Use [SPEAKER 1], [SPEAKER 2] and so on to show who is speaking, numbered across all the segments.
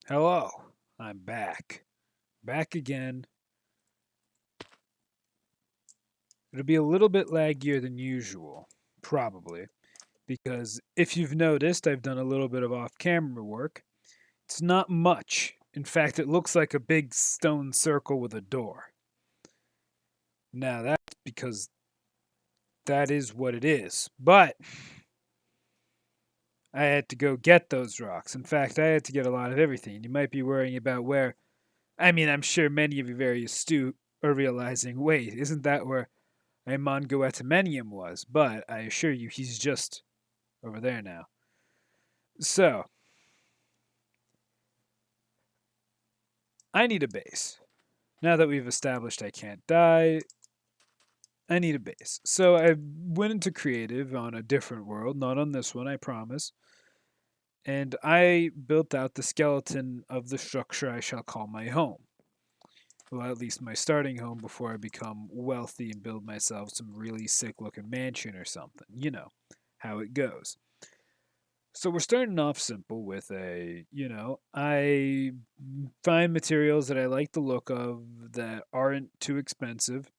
[SPEAKER 1] Hello, I'm back. Back again. It'll be a little bit laggier than usual, probably, because if you've noticed, I've done a little bit of off camera work. It's not much. In fact, it looks like a big stone circle with a door. Now, that's because that is what it is. But I had to go get those rocks. In fact, I had to get a lot of everything. You might be worrying about where. I mean, I'm sure many of you very astute are realizing, wait, isn't that where Amon Goetamenium was? But I assure you, he's just over there now. So, I need a base. Now that we've established I can't die, I need a base. So I went into creative on a different world, not on this one, I promise. And I built out the skeleton of the structure I shall call my home. Well, at least my starting home before I become wealthy and build myself some really sick looking mansion or something. You know how it goes. So we're starting off simple with I find materials that I like the look of that aren't too expensive.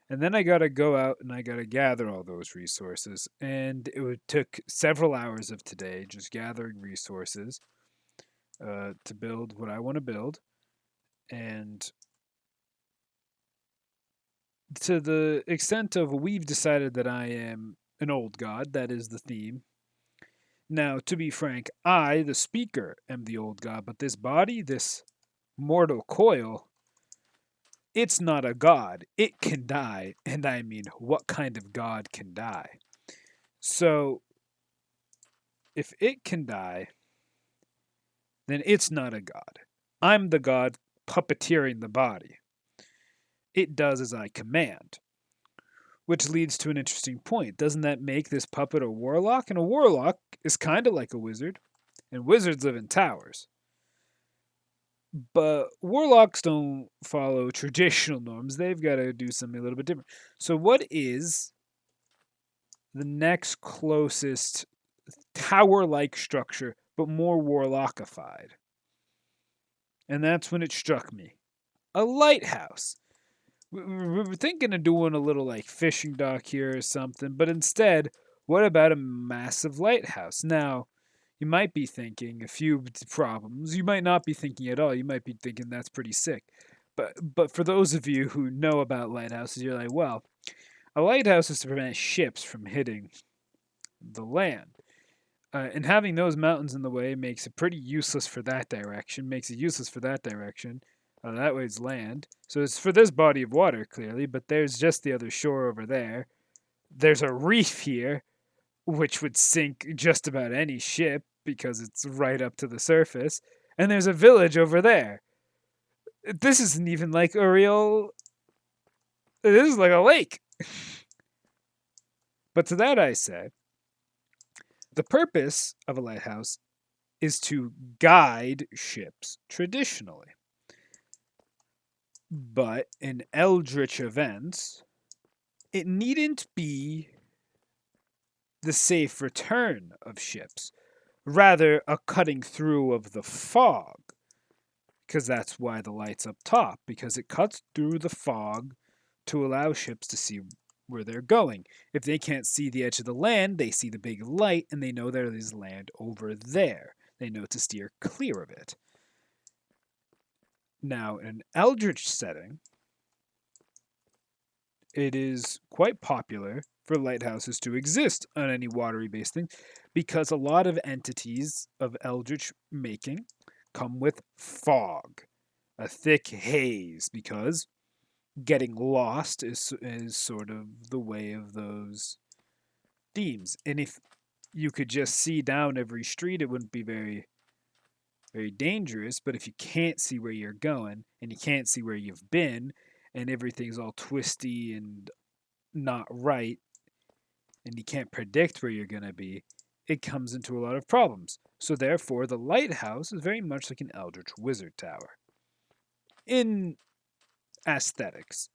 [SPEAKER 1] And then I got to go out and I got to gather all those resources. And took several hours of today just gathering resources to build what I want to build. And to the extent of we've decided that I am an old god, that is the theme. Now, to be frank, I, the speaker, am the old god, but this body, this mortal coil, it's not a god. It can die. And I mean, what kind of god can die? So, if it can die, then it's not a god. I'm the god puppeteering the body. It does as I command. Which leads to an interesting point. Doesn't that make this puppet a warlock? And a warlock is kind of like a wizard, and wizards live in towers. But warlocks don't follow traditional norms. They've got to do something a little bit different. So, what is the next closest tower like structure, but more warlockified? And that's when it struck me a lighthouse. We were thinking of doing a little like fishing dock here or something, but instead, what about a massive lighthouse? Now, you might be thinking a few problems. You might not be thinking at all. You might be thinking that's pretty sick. But for those of you who know about lighthouses, you're like, well, a lighthouse is to prevent ships from hitting the land. And having those mountains in the way makes it pretty useless for that direction. Makes it useless for that direction. That way it's land. So it's for this body of water, clearly, but there's just the other shore over there. There's a reef here, which would sink just about any ship because it's right up to the surface. And there's a village over there. This isn't even like a real. This is like a lake. But to that I say, the purpose of a lighthouse is to guide ships traditionally. But in Eldritch events, it needn't be the safe return of ships, rather, a cutting through of the fog. Because that's why the light's up top, because it cuts through the fog to allow ships to see where they're going. If they can't see the edge of the land, they see the big light and they know there is land over there. They know to steer clear of it. Now, in an Eldritch setting, it is quite popular for lighthouses to exist on any watery based thing because a lot of entities of Eldritch making come with fog, a thick haze, because getting lost is sort of the way of those themes. And if you could just see down every street, it wouldn't be very dangerous. But if you can't see where you're going and you can't see where you've been, and everything's all twisty and not right, and you can't predict where you're going to be, it comes into a lot of problems. So therefore, the lighthouse is very much like an Eldritch Wizard Tower in aesthetics.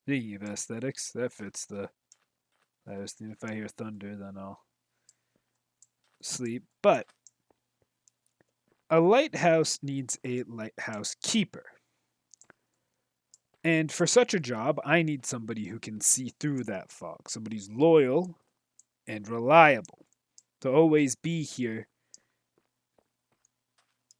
[SPEAKER 1] Speaking of aesthetics, that fits the. I was thinking if I hear thunder, then I'll sleep. But A lighthouse needs a lighthouse keeper. And for such a job, I need somebody who can see through that fog, somebody who's loyal and reliable to always be here.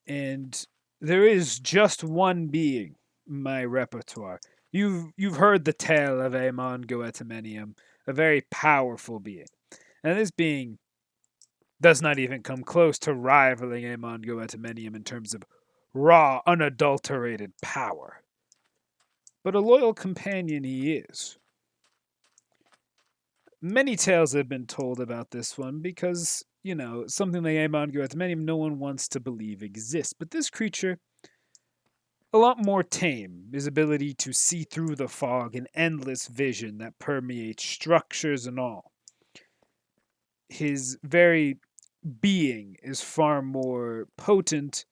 [SPEAKER 1] And there is just one being in my repertoire. You've heard the tale of Aemon Goetamenium, a very powerful being. And this being does not even come close to rivaling Aemon Goetamenium in terms of raw, unadulterated power. But a loyal companion he is. Many tales have been told about this one because, something like Aemon Goetamenium no one wants to believe exists. But this creature, a lot more tame. His ability to see through the fog, an endless vision that permeates structures and all. His very being is far more potent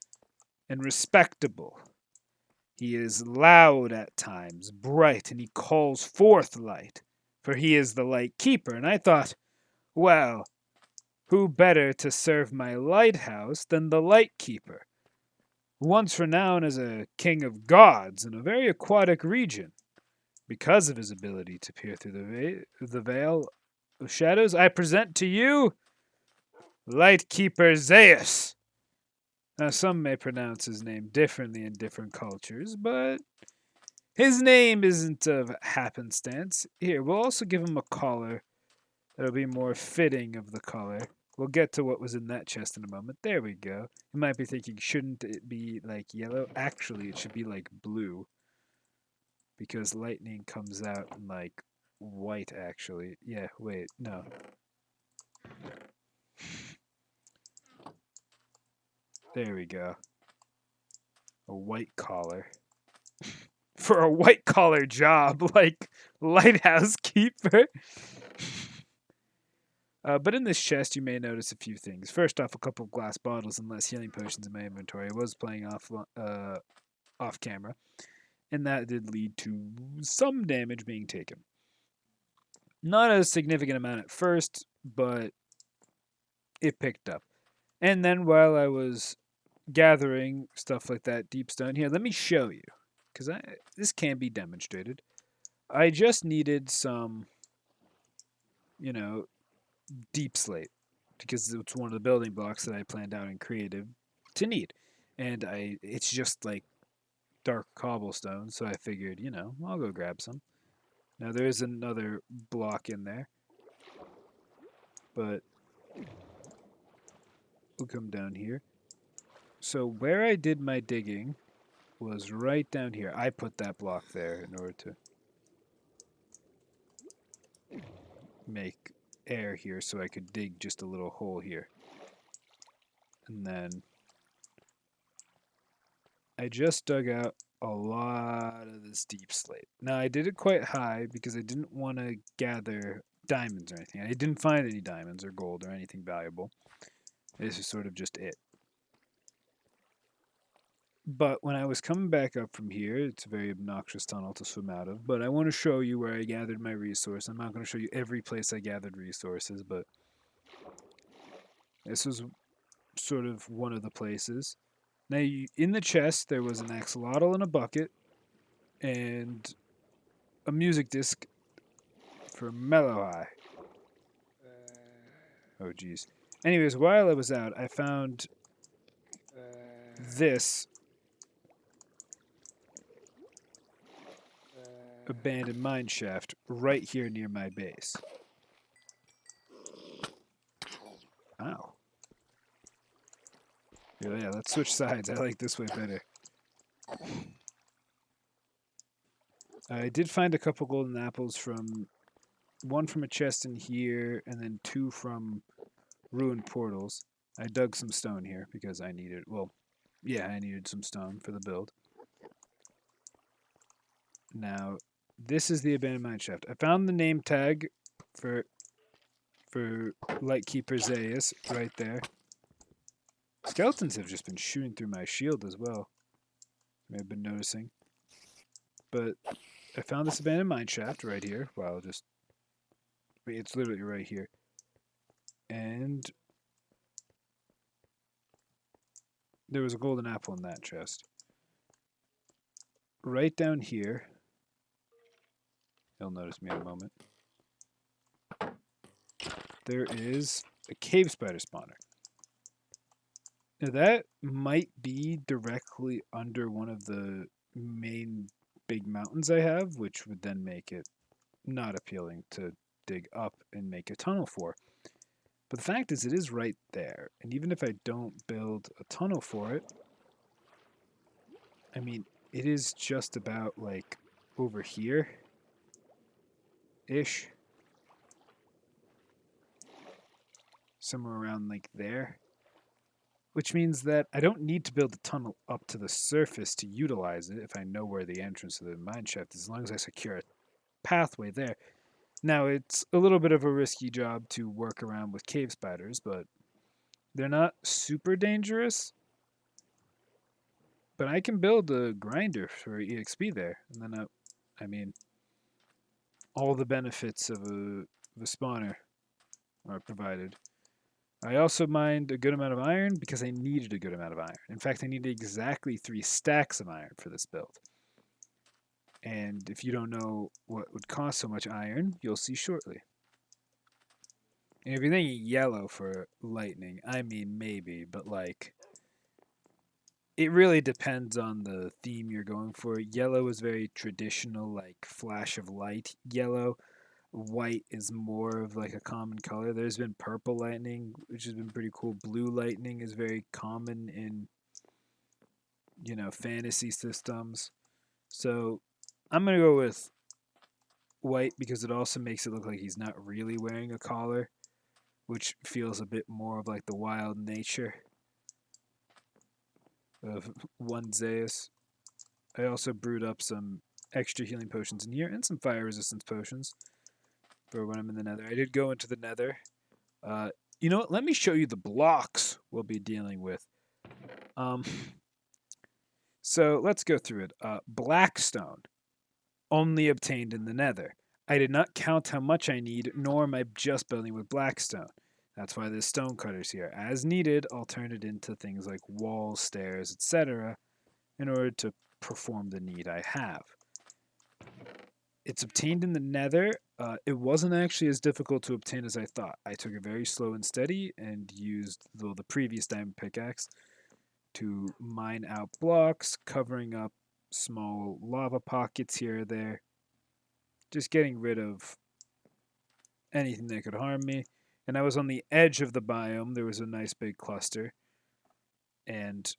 [SPEAKER 1] and respectable. He is loud at times, bright, and he calls forth light, for he is the light keeper. And I thought, well, who better to serve my lighthouse than the light keeper, once renowned as a king of gods in a very aquatic region. Because of his ability to peer through the veil of shadows, I present to you Lightkeeper Zeus. Now, some may pronounce his name differently in different cultures, but his name isn't of happenstance. Here, we'll also give him a collar that'll be more fitting of the color. We'll get to what was in that chest in a moment. There we go. You might be thinking, shouldn't it be like yellow? Actually, it should be like blue. Because lightning comes out in like white, actually. Yeah, wait, no. There we go. A white collar. For a white collar job, like lighthouse keeper. But in this chest, you may notice a few things. First off, a couple of glass bottles and less healing potions in my inventory. I was playing off camera, and that did lead to some damage being taken. Not a significant amount at first, but it picked up. And then while I was gathering stuff like that, deep stone here, let me show you, because this can be demonstrated. I just needed some, deep slate, because it's one of the building blocks that I planned out in creative to need. And it's just like dark cobblestone, so I figured, I'll go grab some. Now there is another block in there, but we'll come down here. So where I did my digging was right down here. I put that block there in order to make air here so I could dig just a little hole here. And then I just dug out a lot of this deep slate. Now I did it quite high because I didn't want to gather diamonds or anything. I didn't find any diamonds or gold or anything valuable. This is sort of just it. But when I was coming back up from here, it's a very obnoxious tunnel to swim out of, but I want to show you where I gathered my resource. I'm not going to show you every place I gathered resources, but this was sort of one of the places. Now, in the chest, there was an axolotl in a bucket and a music disc for Mellow Eye. Oh, geez. Anyways, while I was out, I found this abandoned mine shaft right here near my base. Ow. Yeah, let's switch sides. I like this way better. I did find a couple golden apples one from a chest in here, and then 2 from ruined portals. I dug some stone here because I needed, I needed some stone for the build. Now, this is the abandoned mine shaft. I found the name tag for Lightkeeper Zeus right there. Skeletons have just been shooting through my shield as well. You may have been noticing. But I found this abandoned mine shaft right here. Wow, it's literally right here. And There was a golden apple in that chest. Right down here, you'll notice me in a moment, there is a cave spider spawner. Now that might be directly under one of the main big mountains I have, which would then make it not appealing to dig up and make a tunnel for. But the fact is, it is right there. And even if I don't build a tunnel for it, I mean, it is just about like over here ish. Somewhere around like there. Which means that I don't need to build a tunnel up to the surface to utilize it if I know where the entrance to the mine shaft is, as long as I secure a pathway there. Now, it's a little bit of a risky job to work around with cave spiders, but they're not super dangerous. But I can build a grinder for EXP there, and then I mean, all the benefits of a spawner are provided. I also mined a good amount of iron because I needed a good amount of iron. In fact, I needed exactly 3 stacks of iron for this build. And if you don't know what would cost so much iron, you'll see shortly. And if you're thinking yellow for lightning, I mean maybe, but like, it really depends on the theme you're going for. Yellow is very traditional, like flash of light yellow. White is more of like a common color. There's been purple lightning, which has been pretty cool. Blue lightning is very common in, fantasy systems. So I'm going to go with white because it also makes it look like he's not really wearing a collar, which feels a bit more of like the wild nature of one Zeus. I also brewed up some extra healing potions in here and some fire resistance potions for when I'm in the nether. I did go into the nether. You know what? Let me show you the blocks we'll be dealing with. So let's go through it. Blackstone, only obtained in the nether. I did not count how much I need, nor am I just building with blackstone. That's why there's stone cutters here. As needed, I'll turn it into things like walls, stairs, etc. in order to perform the need I have. It's obtained in the nether. It wasn't actually as difficult to obtain as I thought. I took it very slow and steady and used the previous diamond pickaxe to mine out blocks, covering up small lava pockets here or there. Just getting rid of anything that could harm me. And I was on the edge of the biome. There was a nice big cluster. And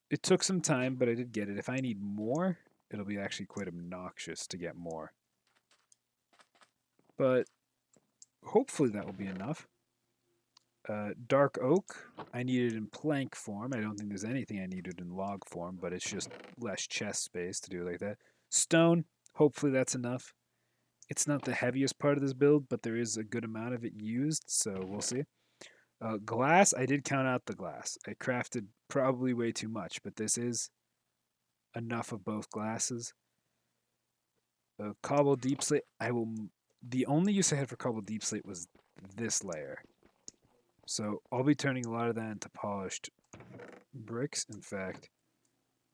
[SPEAKER 1] it took some time, but I did get it. If I need more, it'll be actually quite obnoxious to get more. But hopefully that will be enough. Dark oak, I need it in plank form. I don't think there's anything I needed in log form, but it's just less chest space to do it like that. Stone, hopefully that's enough. It's not the heaviest part of this build, but there is a good amount of it used, so we'll see. Glass, I did count out the glass. I crafted probably way too much, but this is enough of both glasses. Cobble deep slate, the only use I had for cobble deep slate was this layer. So I'll be turning a lot of that into polished bricks. In fact,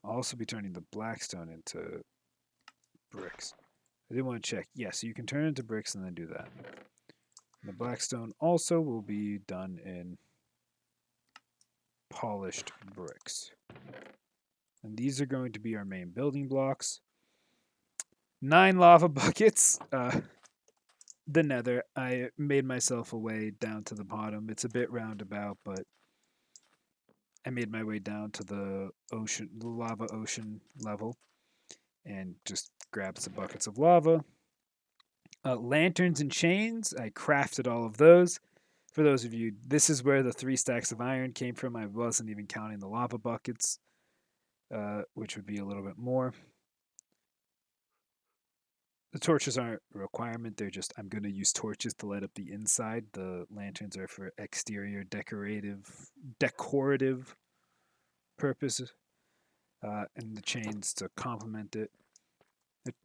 [SPEAKER 1] I'll also be turning the blackstone into bricks. I did want to check. Yeah, so you can turn it into bricks and then do that. And the blackstone also will be done in polished bricks. And these are going to be our main building blocks. 9 lava buckets. The nether, I made myself a way down to the bottom. It's a bit roundabout, but I made my way down to the ocean, the lava ocean level, and just grabbed some buckets of lava. Lanterns and chains, I crafted all of those. For those of you, this is where the 3 stacks of iron came from. I wasn't even counting the lava buckets, which would be a little bit more. The torches aren't a requirement. They're just, I'm going to use torches to light up the inside. The lanterns are for exterior decorative purposes. And the chains to complement it.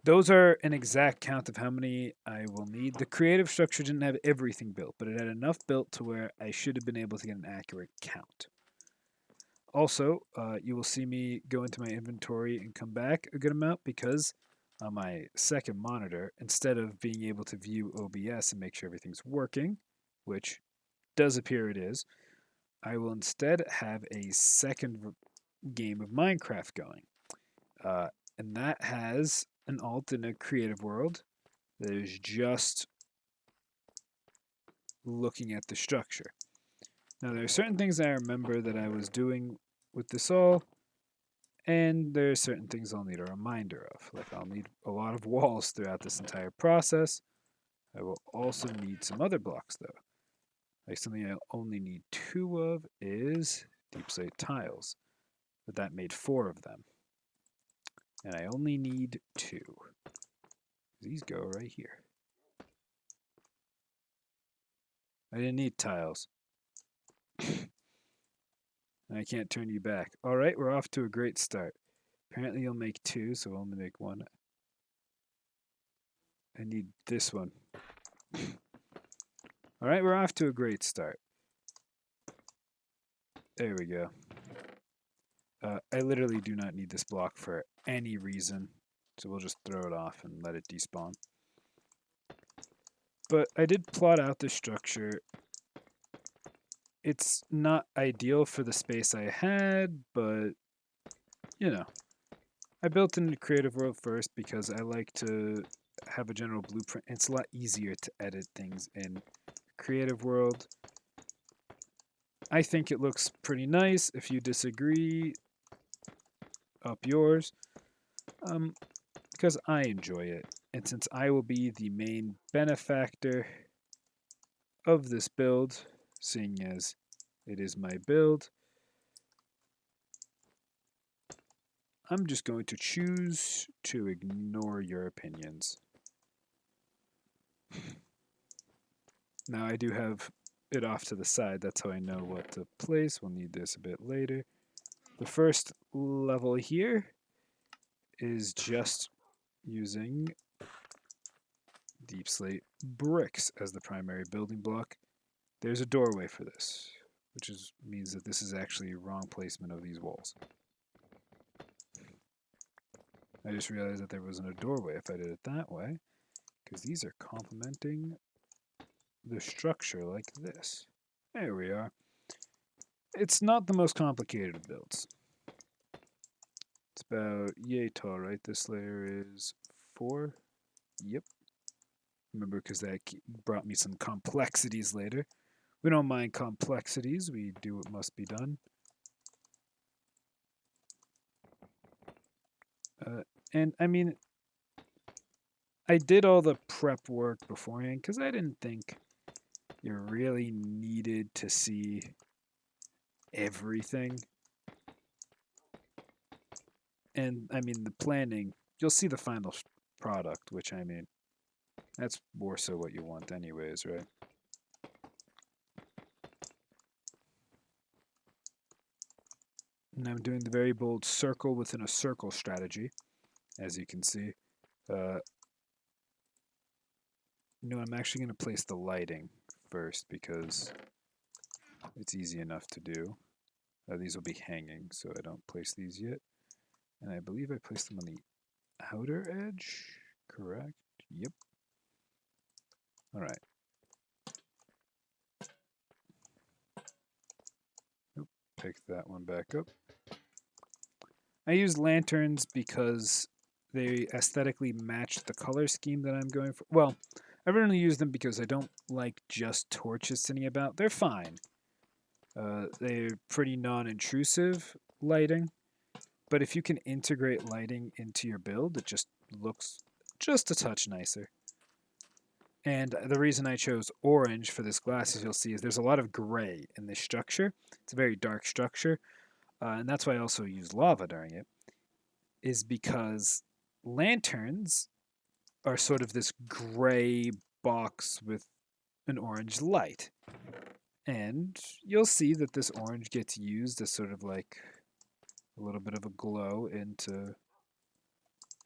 [SPEAKER 1] Those are an exact count of how many I will need. The creative structure didn't have everything built, but it had enough built to where I should have been able to get an accurate count. Also, you will see me go into my inventory and come back a good amount because on my second monitor, instead of being able to view OBS and make sure everything's working, which does appear it is, I will instead have a second game of Minecraft going. And that has an alt in a creative world that is just looking at the structure. Now, there are certain things I remember that I was doing with this all, and there are certain things I'll need a reminder of. Like, I'll need a lot of walls throughout this entire process. I will also need some other blocks, though. Like, something I only need 2 of is deep slate tiles, but that made 4 of them. And I only need 2. These go right here. I didn't need tiles. And I can't turn you back. Alright, we're off to a great start. Apparently you'll make 2, so I'll only make 1. I need this one. Alright, we're off to a great start. There we go. I literally do not need this block for any reason, so we'll just throw it off and let it despawn. But I did plot out the structure. It's not ideal for the space I had, but, you know. I built in the creative world first because I like to have a general blueprint. It's a lot easier to edit things in creative world. I think it looks pretty nice. If you disagree, up yours. Because I enjoy it. And since I will be the main benefactor of this build, seeing as it is my build, I'm just going to choose to ignore your opinions. Now I do have it off to the side. That's how I know what to place. We'll need this a bit later. The first level here is just using deep slate bricks as the primary building block. There's a doorway for this, which means that this is actually wrong placement of these walls. I just realized that there wasn't a doorway if I did it that way, because these are complementing the structure like this. There we are. It's not the most complicated of builds. It's about yay tall, right? This layer is 4. Yep. Remember, because that brought me some complexities later. We don't mind complexities. We do what must be done. And I mean, I did all the prep work beforehand because I didn't think you really needed to see everything. And I mean, the planning, you'll see the final product, which I mean, that's more so what you want anyways, right? And I'm doing the very bold circle within a circle strategy, as you can see. No, I'm actually going to place the lighting first because it's easy enough to do. These will be hanging, so I don't place these yet. And I believe I placed them on the outer edge, correct? Yep. All right. Nope, pick that one back up. I use lanterns because they aesthetically match the color scheme that I'm going for. Well, I really use them because I don't like just torches sitting about. They're fine. They're pretty non-intrusive lighting. But if you can integrate lighting into your build, it just looks just a touch nicer. And the reason I chose orange for this glass, as you'll see, is there's a lot of gray in this structure. It's a very dark structure. And that's why I also use lava during it, is because lanterns are sort of this gray box with an orange light. And you'll see that this orange gets used as sort of like a little bit of a glow into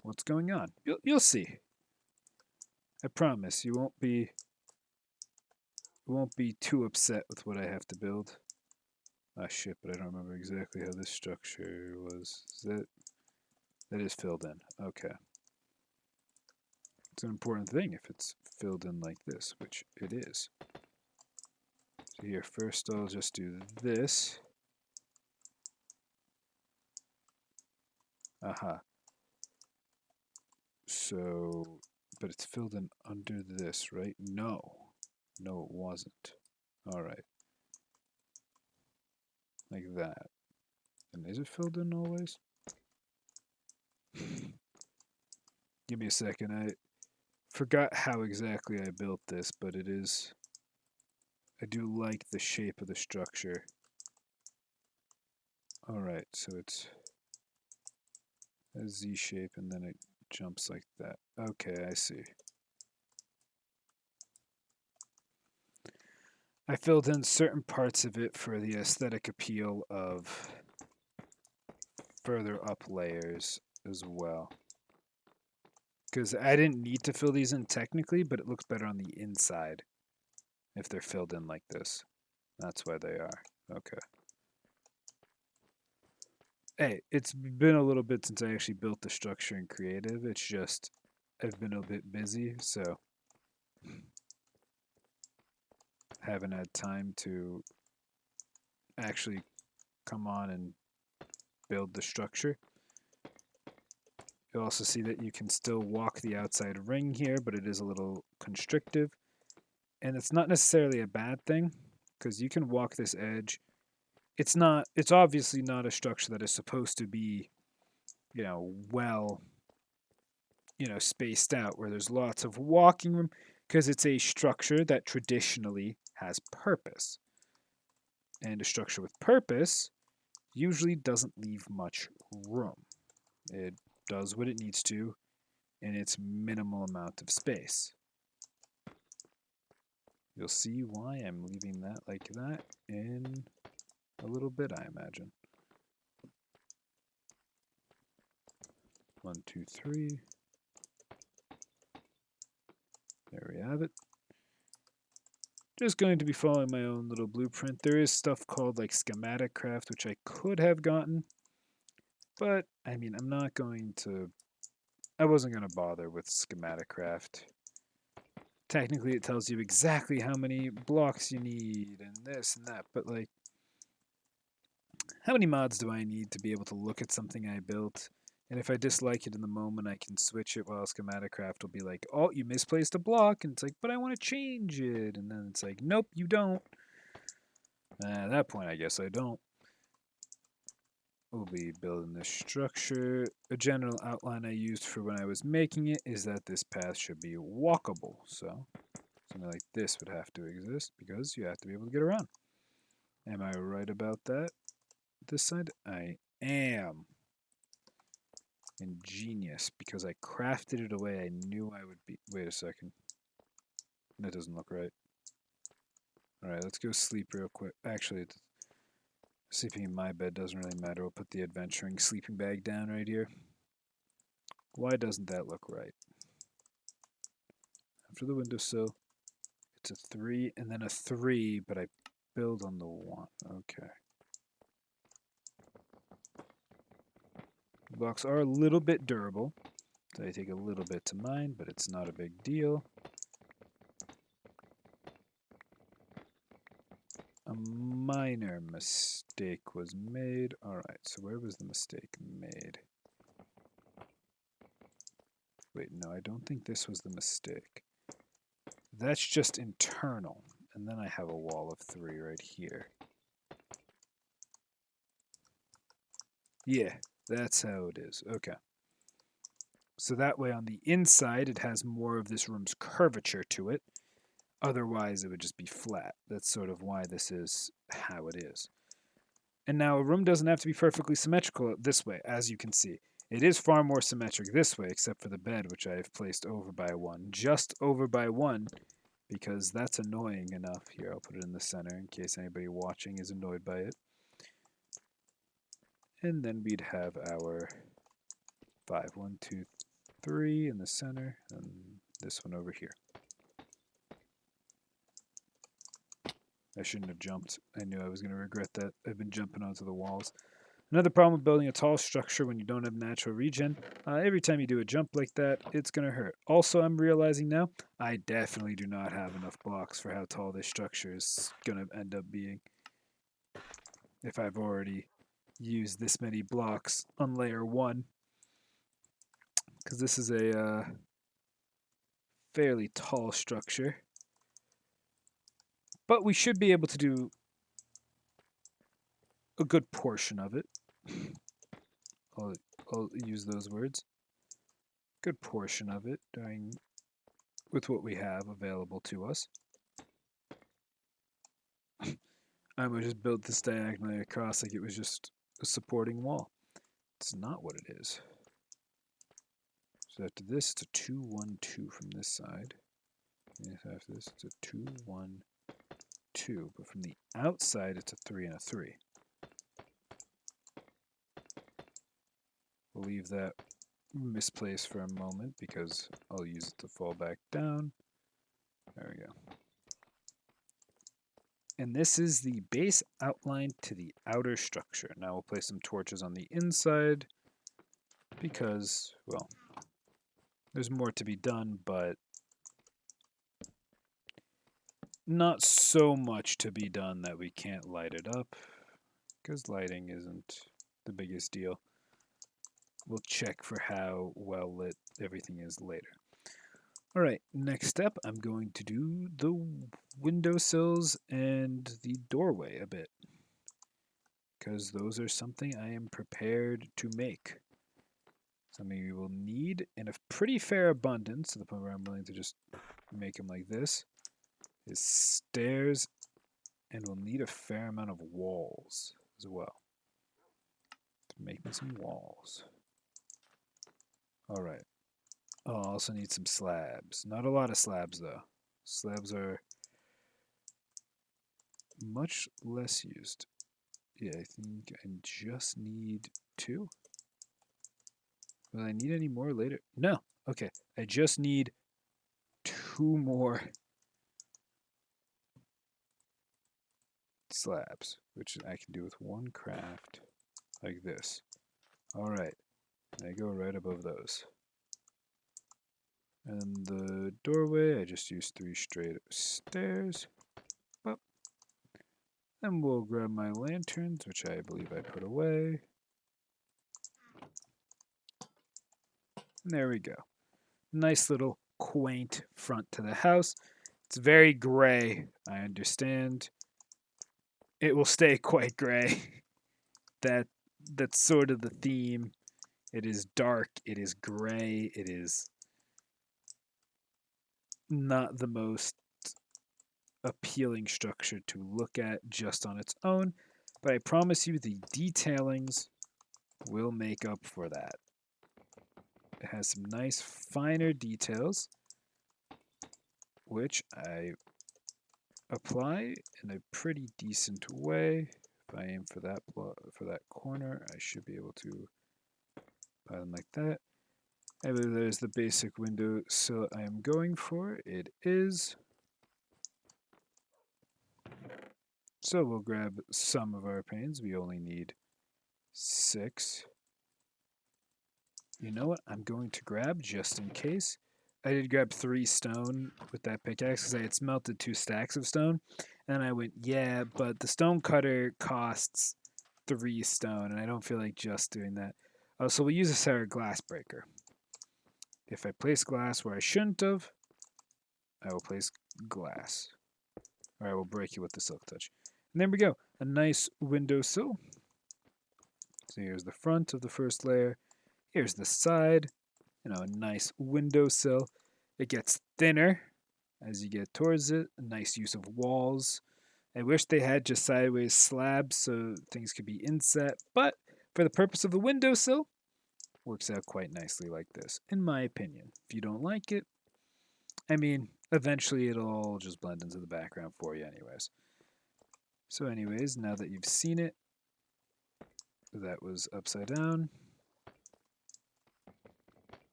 [SPEAKER 1] what's going on. You'll see. I promise you won't be too upset with what I have to build. Ah, shit, but I don't remember exactly how this structure was. That is filled in. Okay. It's an important thing if it's filled in like this, which it is. So here, first I'll just do this. Aha. So, but it's filled in under this, right? No. No, it wasn't. Alright. Like that. And is it filled in always? Give me a second. I forgot how exactly I built this, but it is... I do like the shape of the structure. Alright, so it's a Z shape and then it jumps like that. Okay, I see. I filled in certain parts of it for the aesthetic appeal of further up layers as well. Because I didn't need to fill these in technically, but it looks better on the inside if they're filled in like this. That's why they are. Okay. Hey, it's been a little bit since I actually built the structure in creative. It's just I've been a bit busy, so haven't had time to actually come on and build the structure. You'll also see that you can still walk the outside ring here, but it is a little constrictive. And it's not necessarily a bad thing, because you can walk this edge. It's obviously not a structure that is supposed to be, well, spaced out where there's lots of walking room, because it's a structure that traditionally has purpose. And a structure with purpose usually doesn't leave much room. It does what it needs to in its minimal amount of space. You'll see why I'm leaving that like that in a little bit, I imagine. 1, 2, 3. There we have it. Just going to be following my own little blueprint. There is stuff called like schematic craft, which I could have gotten. But, I mean, I wasn't going to bother with schematic craft. Technically, it tells you exactly how many blocks you need and this and that. But, like, how many mods do I need to be able to look at something I built? And if I dislike it in the moment, I can switch it, while schematic craft will be like, oh, you misplaced a block. And it's like, but I want to change it. And then it's like, nope, you don't. At that point, I guess I don't. We'll be building this structure. A general outline I used for when I was making it is that this path should be walkable. So something like this would have to exist because you have to be able to get around. Am I right about that? This side? I am. Ingenious, because I crafted it a way I knew I would be. Wait a second. That doesn't look right. Alright, let's go sleep real quick. Actually, sleeping in my bed doesn't really matter. We'll put the adventuring sleeping bag down right here. Why doesn't that look right? After the windowsill, it's a 3 and then a 3, but I build on the 1. Okay. The blocks are a little bit durable, so I take a little bit to mine, but it's not a big deal. A minor mistake was made. Alright, so where was the mistake made? Wait, no, I don't think this was the mistake. That's just internal. And then I have a wall of 3 right here. Yeah, that's how it is. Okay. So that way on the inside, it has more of this room's curvature to it. Otherwise, it would just be flat. That's sort of why this is how it is. And now a room doesn't have to be perfectly symmetrical this way, as you can see. It is far more symmetric this way, except for the bed, which I have placed over by 1. Just over by 1, because that's annoying enough. Here, I'll put it in the center in case anybody watching is annoyed by it. And then we'd have our 5, 1, 2, 3 in the center, and this one over here. I shouldn't have jumped. I knew I was going to regret that. I've been jumping onto the walls. Another problem with building a tall structure when you don't have natural regen, every time you do a jump like that, it's going to hurt. Also, I'm realizing now, I definitely do not have enough blocks for how tall this structure is going to end up being. If I've already used this many blocks on layer 1. Because this is a fairly tall structure. But we should be able to do a good portion of it. I'll use those words. Good portion of it with what we have available to us. I would just build this diagonally across like it was just a supporting wall. It's not what it is. So after this, it's a 2, 1, 2 from this side. And after this, it's a 2, 1, 2. But from the outside, it's a 3 and a 3. We'll leave that misplaced for a moment because I'll use it to fall back down. There we go. And this is the base outline to the outer structure. Now we'll place some torches on the inside because, well, there's more to be done, but not so much to be done that we can't light it up because lighting isn't the biggest deal. We'll check for how well lit everything is later. All right, next step, I'm going to do the windowsills and the doorway a bit because those are something I am prepared to make. Something we will need in a pretty fair abundance to the point where I'm willing to just make them like this is stairs, and we'll need a fair amount of walls as well to make me some walls. All right. Oh, I'll also need some slabs. Not a lot of slabs, though. Slabs are much less used. Yeah, I think I just need 2. Will I need any more later? No. Okay. I just need 2 more slabs, which I can do with 1 craft like this. All right. And I go right above those. And the doorway, I just use 3 straight stairs. Up. Then we'll grab my lanterns, which I believe I put away. And there we go. Nice little quaint front to the house. It's very gray, I understand. It will stay quite gray. That's sort of the theme. It is dark, it is gray, it is not the most appealing structure to look at just on its own, but I promise you the detailings will make up for that. It has some nice finer details, which I apply in a pretty decent way. If I aim for that corner, I should be able to apply them like that. And there's the basic window sill I am going for. It is. So we'll grab some of our panes. We only need 6. You know what I'm going to grab just in case? I did grab 3 stone with that pickaxe because I had smelted 2 stacks of stone. And I went, yeah, but the stone cutter costs 3 stone, and I don't feel like just doing that. Oh, so we'll use a Sarah glass breaker. If I place glass where I shouldn't have, I will place glass. Or I will break you with the silk touch. And there we go. A nice windowsill. So here's the front of the first layer. Here's the side. A nice windowsill. It gets thinner as you get towards it. A nice use of walls. I wish they had just sideways slabs so things could be inset, but for the purpose of the windowsill, works out quite nicely like this, in my opinion. If you don't like it, I mean, eventually it'll all just blend into the background for you anyways. So anyways, now that you've seen it, that was upside down.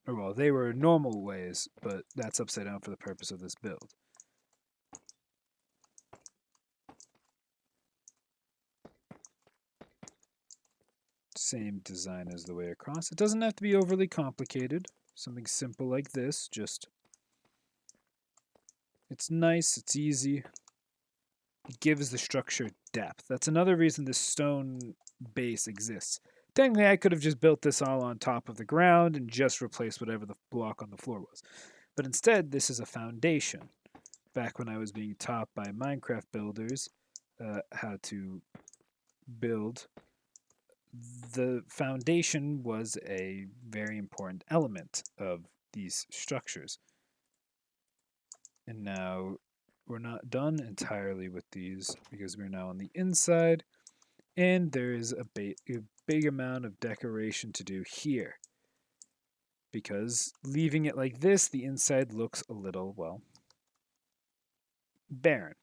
[SPEAKER 1] Or well, they were normal ways, but that's upside down for the purpose of this build. Same design as the way across. It doesn't have to be overly complicated. Something simple like this, just it's nice, it's easy. It gives the structure depth. That's another reason this stone base exists. Technically, I could have just built this all on top of the ground and just replaced whatever the block on the floor was. But instead, this is a foundation. Back when I was being taught by Minecraft builders how to build, the foundation was a very important element of these structures. And now we're not done entirely with these because we're now on the inside, and there is a big amount of decoration to do here. Because leaving it like this, the inside looks a little, well, barren.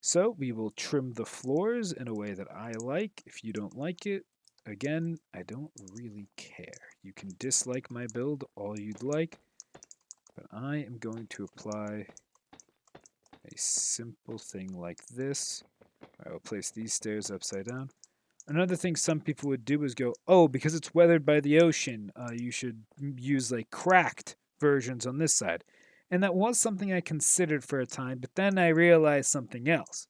[SPEAKER 1] So we will trim the floors in a way that I like. If you don't like it, again, I don't really care. You can dislike my build all you'd like, but I am going to apply a simple thing like this. I will place these stairs upside down. Another thing some people would do is go, oh, because it's weathered by the ocean, you should use like cracked versions on this side. And that was something I considered for a time, but then I realized something else.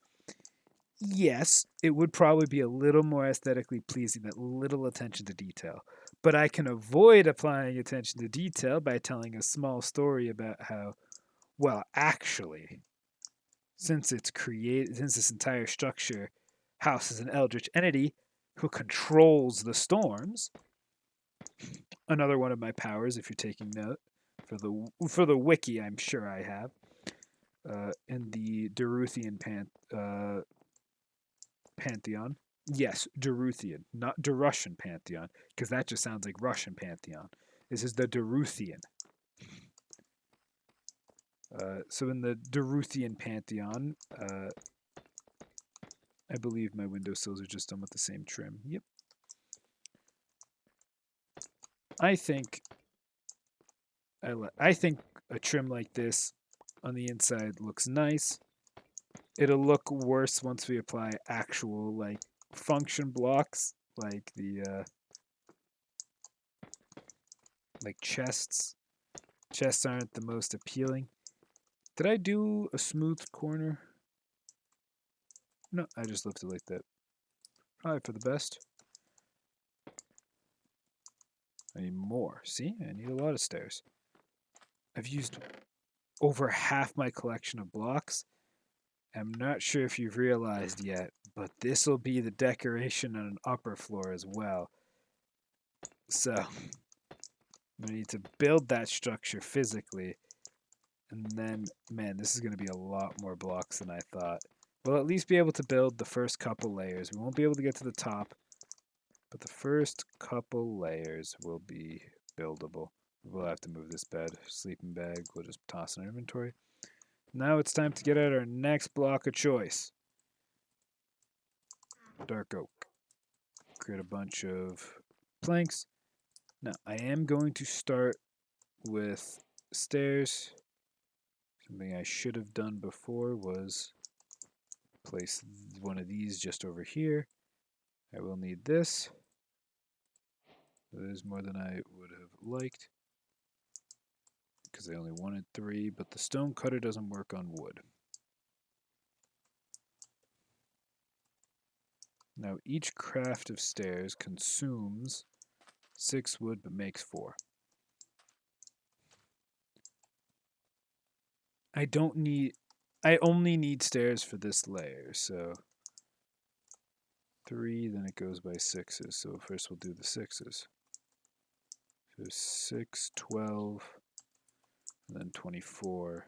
[SPEAKER 1] Yes, it would probably be a little more aesthetically pleasing, that little attention to detail. But I can avoid applying attention to detail by telling a small story about how, well, actually, since this entire structure houses an eldritch entity who controls the storms. Another one of my powers, if you're taking note, for the wiki, I'm sure I have. In the Daruthian pantheon. Yes, Daruthian, not Darussian pantheon, because that just sounds like Russian pantheon. This is the Daruthian. So in the Daruthian pantheon, I believe my windowsills are just done with the same trim. Yep. I think a trim like this on the inside looks nice. It'll look worse once we apply actual like function blocks, like the like chests. Chests aren't the most appealing. Did I do a smooth corner? No, I just left it like that. Probably for the best. I need more. See? I need a lot of stairs. I've used over half my collection of blocks. I'm not sure if you've realized yet, but this will be the decoration on an upper floor as well. So, I'm going to need to build that structure physically. And then, man, this is going to be a lot more blocks than I thought. We'll at least be able to build the first couple layers. We won't be able to get to the top, but the first couple layers will be buildable. We'll have to move this bed, sleeping bag. We'll just toss in our inventory. Now it's time to get out our next block of choice. Dark oak. Create a bunch of planks. Now, I am going to start with stairs. Something I should have done before was place one of these just over here. I will need this. That is more than I would have liked, because I only wanted 3, but the stone cutter doesn't work on wood. Now each craft of stairs consumes 6 wood but makes 4. I only need stairs for this layer, so 3, then it goes by 6s. So first we'll do the 6s. So 6, 12, and then 24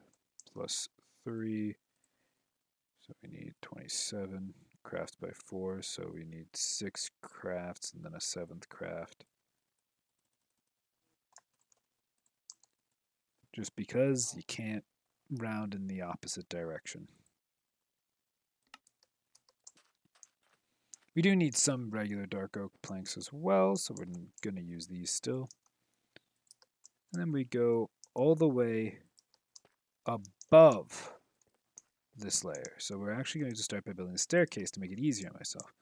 [SPEAKER 1] plus 3. So we need 27. Craft by 4, so we need 6 crafts and then a 7th craft. Just because you can't round in the opposite direction. We do need some regular dark oak planks as well, so we're going to use these still. And then we go all the way above this layer. So we're actually going to start by building a staircase to make it easier on myself.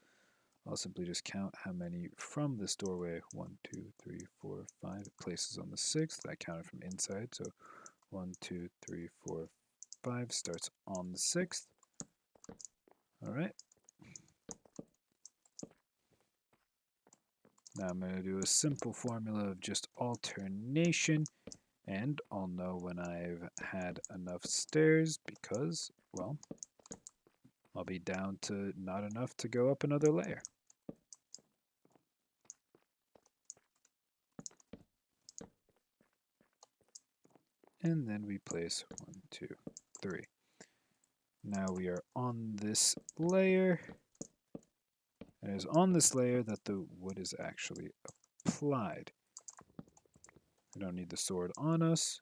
[SPEAKER 1] I'll simply just count how many from this doorway. 1, 2, 3, 4, 5 places on the 6th. I counted from inside, so 1, 2, 3, 4, 5 starts on the 6th. All right. Now I'm going to do a simple formula of just alternation, and I'll know when I've had enough stairs because, well, I'll be down to not enough to go up another layer. And then we place 1, 2, 3. Now we are on this layer. And it is on this layer that the wood is actually applied. We don't need the sword on us.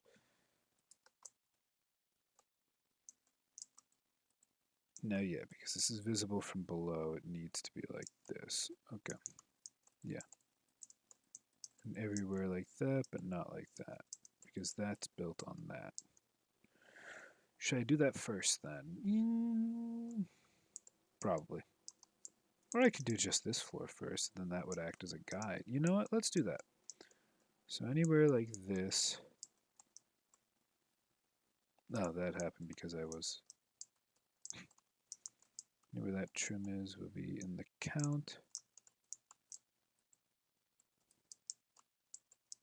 [SPEAKER 1] No, yeah, because this is visible from below, it needs to be like this. Okay. Yeah. And everywhere like that, but not like that, because that's built on that. Should I do that first then? Probably. Or I could do just this floor first, then that would act as a guide. You know what? Let's do that. So anywhere like this. No, that happened because I was... Anywhere that trim is will be in the count.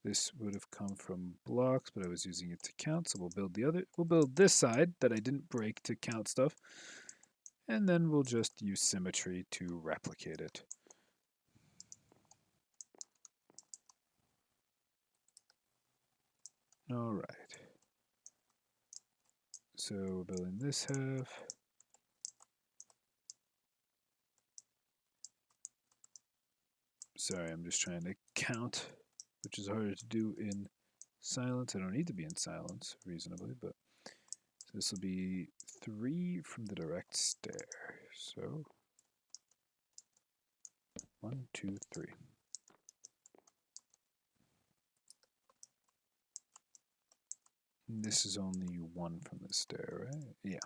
[SPEAKER 1] This would have come from blocks, but I was using it to count, so we'll build this side that I didn't break to count stuff. And then we'll just use symmetry to replicate it. All right. So we're building this half. Sorry, I'm just trying to count, which is harder to do in silence. I don't need to be in silence reasonably, but so this will be 3 from the direct stair. So 1, 2, 3. And this is only 1 from the stair, right? Yeah.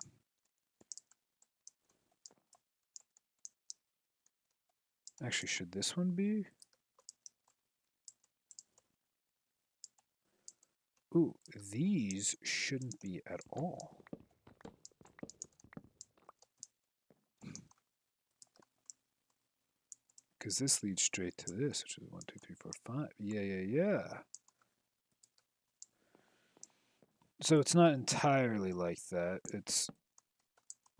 [SPEAKER 1] Actually, should this one be? Ooh, these shouldn't be at all. Because this leads straight to this, which is 1, 2, 3, 4, 5. Yeah. So it's not entirely like that.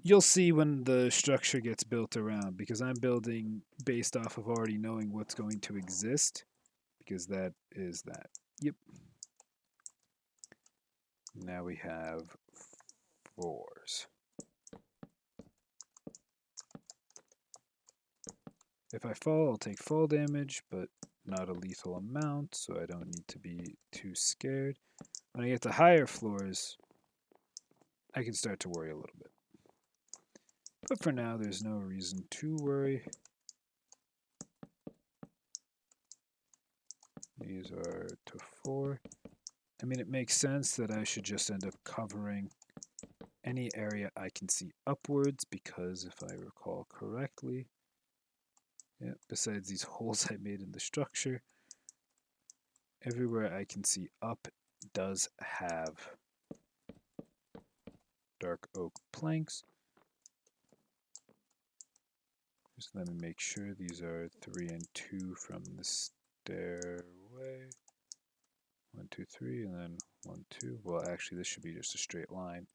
[SPEAKER 1] You'll see when the structure gets built around, because I'm building based off of already knowing what's going to exist, because that is that. Yep. Now we have floors. If I fall, I'll take fall damage, but not a lethal amount, so I don't need to be too scared. When I get to higher floors, I can start to worry a little bit. But for now, there's no reason to worry. These are to 4. I mean, it makes sense that I should just end up covering any area I can see upwards, because if I recall correctly, yeah, besides these holes I made in the structure, everywhere I can see up does have dark oak planks. Just let me make sure these are 3 and 2 from the stairway. 1, 2, 3, and then 1, 2. Well, actually, this should be just a straight line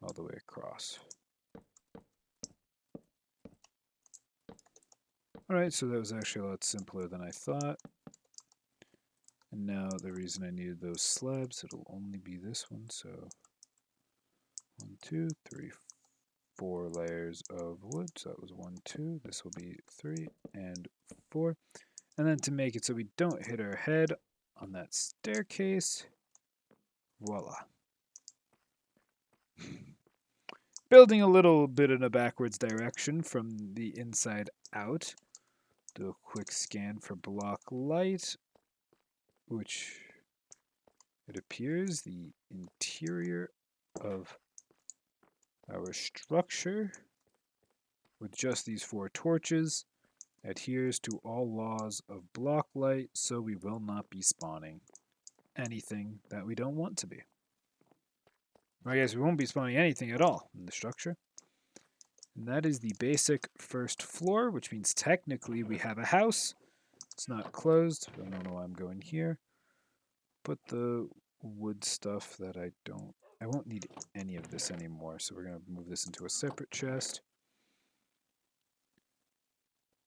[SPEAKER 1] all the way across. Alright, so that was actually a lot simpler than I thought. And now the reason I needed those slabs, it'll only be this one, so 1, 2, 3, 4 layers of wood. So that was 1, 2. This will be 3 and 4. And then to make it so we don't hit our head on that staircase, voila. Building a little bit in a backwards direction from the inside out. Do a quick scan for block light, which it appears the interior of our structure with just these 4 torches. adheres to all laws of block light, so we will not be spawning anything that we don't want to be. I guess we won't be spawning anything at all in the structure. And that is the basic first floor, which means technically we have a house. It's not closed. I don't know why I'm going here. Put the wood stuff that I won't need any of this anymore, so we're going to move this into a separate chest.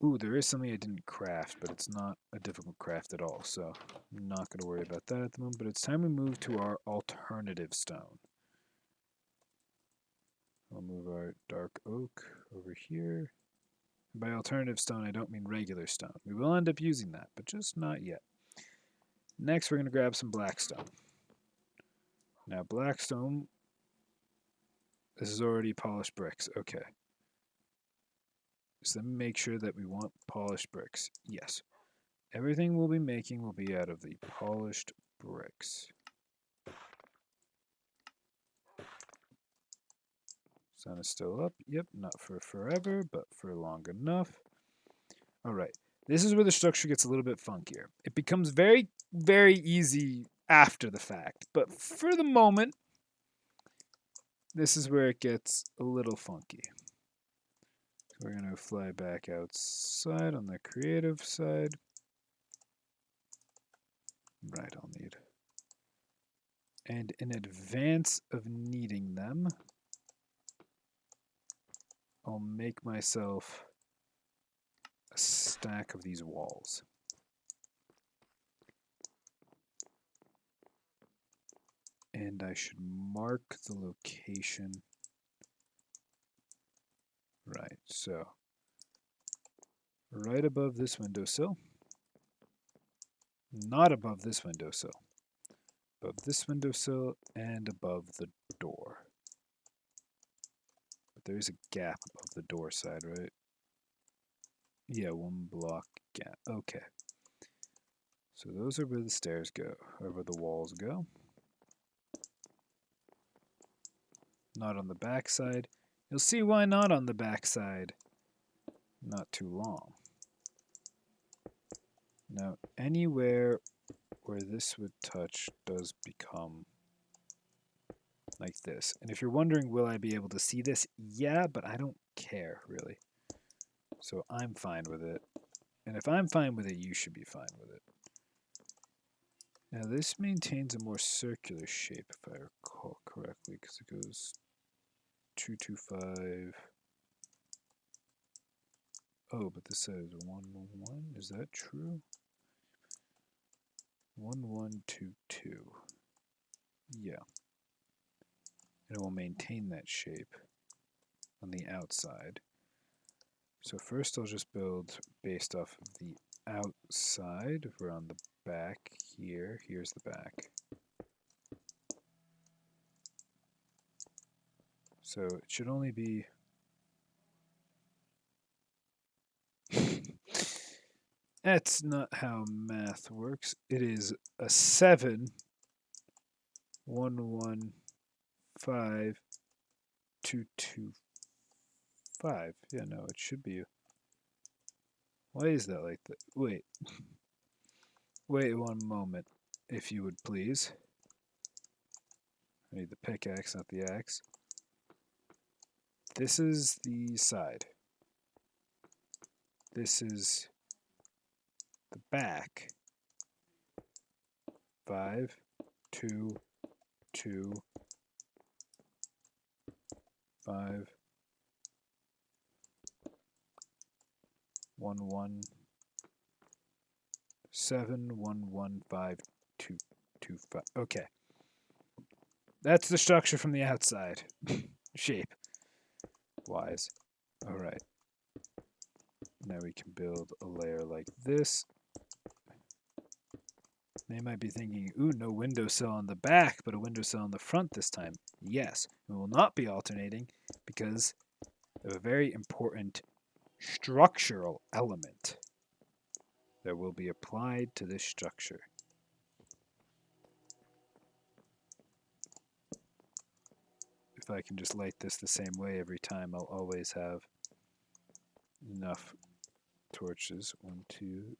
[SPEAKER 1] Ooh, there is something I didn't craft, but it's not a difficult craft at all, so I'm not going to worry about that at the moment, but it's time we move to our alternative stone. I'll move our dark oak over here. By alternative stone, I don't mean regular stone. We will end up using that, but just not yet. Next, we're going to grab some blackstone. Now, blackstone, this is already polished bricks. Okay. So let me make sure that we want polished bricks. Yes. Everything we'll be making will be out of the polished bricks. Sun is still up. Yep, not for forever, but for long enough. All right. This is where the structure gets a little bit funkier. It becomes very, very easy after the fact. But for the moment, this is where it gets a little funky. So we're going to fly back outside on the creative side. Right, I'll need. And in advance of needing them, I'll make myself a stack of these walls. And I should mark the location. Right, so right above this windowsill. Not above this windowsill. Above this windowsill and above the door. But there is a gap above the door side, right? Yeah, one block gap. Okay. So those are where the stairs go, or where the walls go. Not on the back side. You'll see why not on the back side. Not too long. Now, anywhere where this would touch does become like this. And if you're wondering, will I be able to see this? Yeah, but I don't care, really. So I'm fine with it. And if I'm fine with it, you should be fine with it. Now, this maintains a more circular shape, if I recall correctly, because it goes 2, 2, 5. Oh, but this says 1, 1. Is that true? 1, 1, 2, 2. Yeah. And it will maintain that shape on the outside. So first I'll just build based off of the outside. If we're on the back here, here's the back. So it should only be... That's not how math works. It is a 7, 1, 1, 5, 2, 2, 5. Yeah, no, it should be. Why is that like that? Wait. Wait one moment, if you would please. I need the pickaxe, not the axe. This is the side. This is the back. 5, 2, 2, 5, 1, 1, 7, 1, 1, 5, 2, 2, 5. Okay. That's the structure from the outside. Shape wise. Alright. Now we can build a layer like this. They might be thinking, ooh, no windowsill on the back, but a windowsill on the front this time. Yes, we will not be alternating because of a very important structural element that will be applied to this structure. If I can just light this the same way every time, I'll always have enough torches. 1, 2,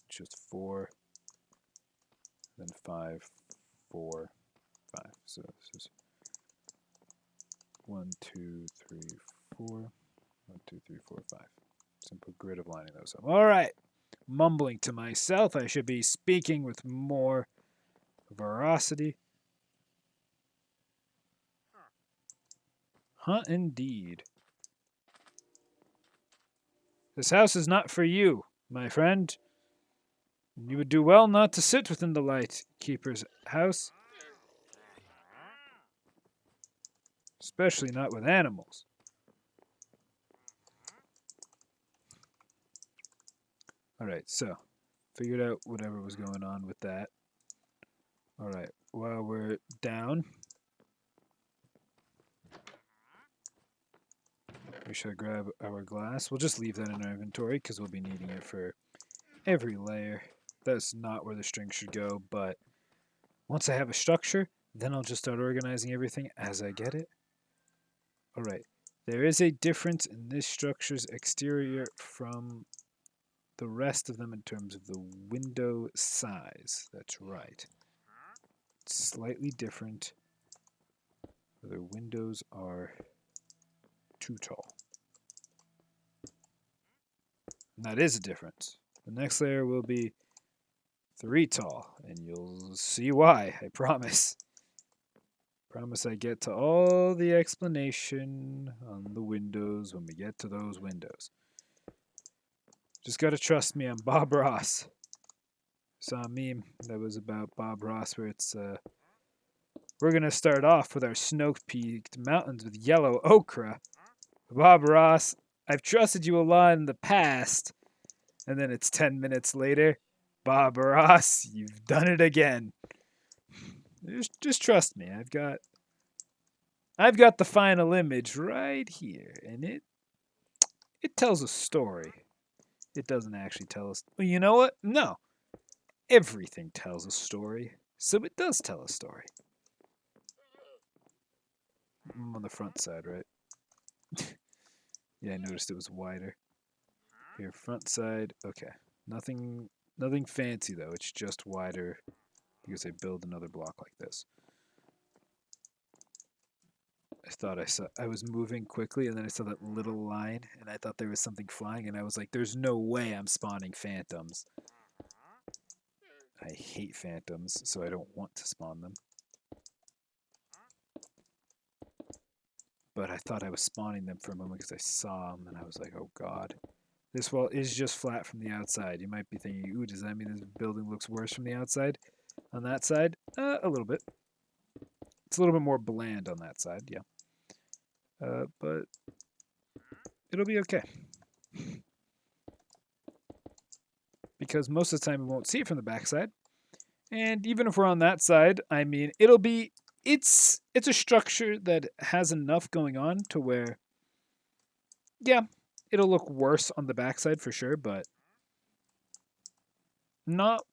[SPEAKER 1] just 4, then 5, 4, 5. So this is 1, 2, 3, 4. 1, 2, 3, 4, 5. Simple grid of lining those up. All right. Mumbling to myself, I should be speaking with more veracity. Huh, indeed. This house is not for you, my friend. You would do well not to sit within the light keeper's house, especially not with animals. Alright, so, figured out whatever was going on with that. Alright, while we're down, we should grab our glass. We'll just leave that in our inventory because we'll be needing it for every layer. That's not where the string should go, but once I have a structure, then I'll just start organizing everything as I get it. Alright, there is a difference in this structure's exterior from the rest of them in terms of the window size. That's right. It's slightly different. The windows are too tall. And that is a difference. The next layer will be 3 tall, and you'll see why, I promise. Promise I get to all the explanation on the windows when we get to those windows. Just gotta trust me, I'm Bob Ross. Saw a meme that was about Bob Ross where it's, we're gonna start off with our snow-peaked mountains with yellow ochre. Bob Ross, I've trusted you a lot in the past. And then it's 10 minutes later. Bob Ross, you've done it again. Just trust me. I've got the final image right here, and it tells a story. It doesn't actually tell us. Well, you know what? No. Everything tells a story. So it does tell a story. I'm on the front side, right? Yeah, I noticed it was wider. Here, front side. Okay. Nothing fancy though. It's just wider because I build another block like this. I thought I was moving quickly, and then I saw that little line, and I thought there was something flying, and I was like, there's no way I'm spawning phantoms. I hate phantoms, so I don't want to spawn them. But I thought I was spawning them for a moment because I saw them, and I was like, oh god. This wall is just flat from the outside. You might be thinking, ooh, does that mean this building looks worse from the outside? On that side? A little bit. It's a little bit more bland on that side, yeah. But it'll be okay. Because most of the time we won't see it from the backside. And even if we're on that side, I mean, it's a structure that has enough going on to where, yeah, it'll look worse on the backside for sure, but not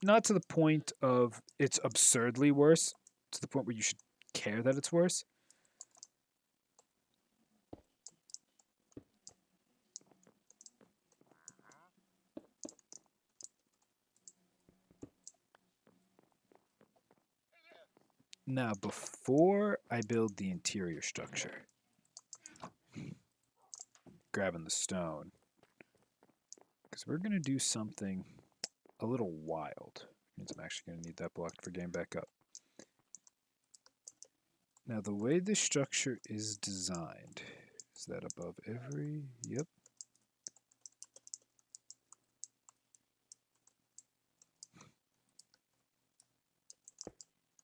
[SPEAKER 1] to the point of it's absurdly worse, to the point where you should care that it's worse. Now, before I build the interior structure, grabbing the stone, because we're going to do something a little wild. Means I'm actually going to need that block for getting back up. Now, the way this structure is designed is that above every, yep.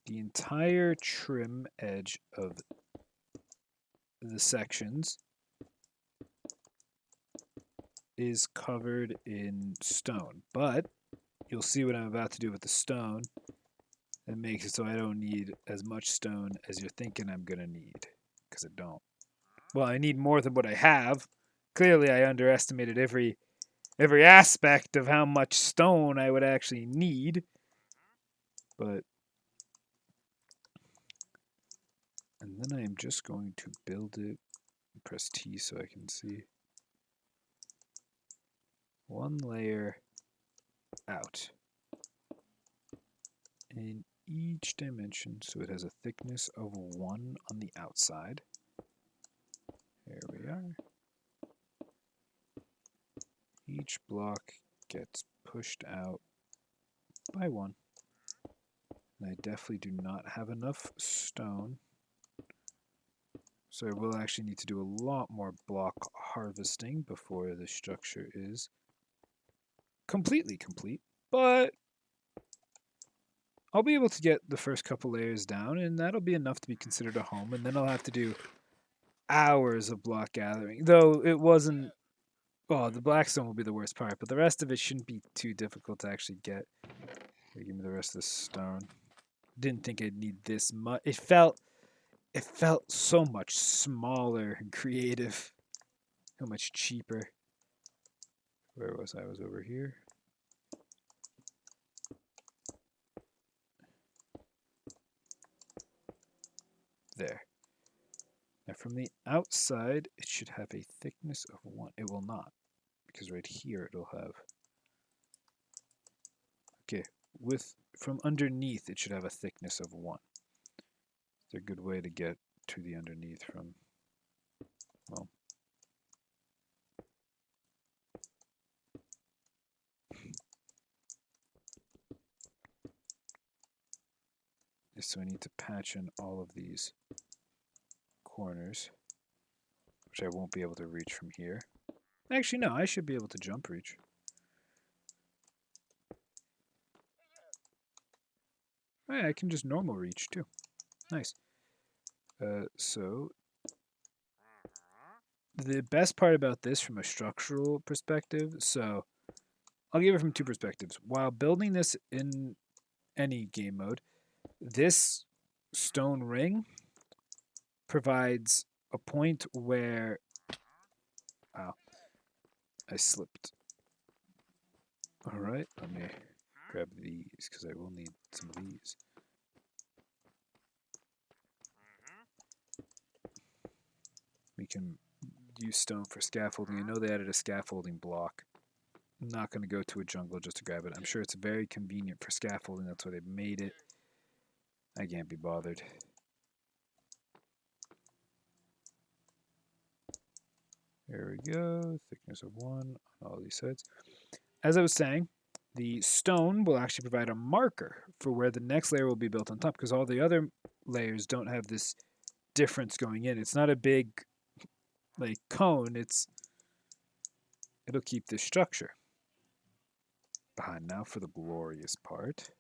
[SPEAKER 1] The entire trim edge of the sections is covered in stone, but you'll see what I'm about to do with the stone. It makes it so I don't need as much stone as you're thinking I'm going to need, because I don't. Well, I need more than what I have. Clearly, I underestimated every aspect of how much stone I would actually need. But, and then I am just going to build it. Press T so I can see. one layer out in each dimension, so it has a thickness of 1 on the outside. There we are. Each block gets pushed out by 1. And I definitely do not have enough stone, so I will actually need to do a lot more block harvesting before the structure is completely complete. But I'll be able to get the first couple layers down, and that'll be enough to be considered a home, and then I'll have to do hours of block gathering. Though it wasn't... Well, the blackstone will be the worst part, but the rest of it shouldn't be too difficult to actually get. Here, give me the rest of this stone. Didn't think I'd need this much. It felt so much smaller and creative. So much cheaper. Where was I? I was over here. There. Now from the outside, it should have a thickness of 1. It will not, because right here it'll have... Okay, from underneath, it should have a thickness of 1. It's a good way to get to the underneath from... Well... So I need to patch in all of these corners, which I won't be able to reach from here. Actually, no, I should be able to jump reach. Oh, yeah, I can just normal reach too. Nice. So the best part about this from a structural perspective, so I'll give it from 2 perspectives. While building this in any game mode, this stone ring provides a point where... Wow, I slipped. Alright, let me grab these, because I will need some of these. We can use stone for scaffolding. I know they added a scaffolding block. I'm not going to go to a jungle just to grab it. I'm sure it's very convenient for scaffolding. That's why they made it. I can't be bothered. There we go. Thickness of 1 on all these sides. As I was saying, the stone will actually provide a marker for where the next layer will be built on top, because all the other layers don't have this difference going in. It's not a big like cone. It'll keep this structure. Now for the glorious part.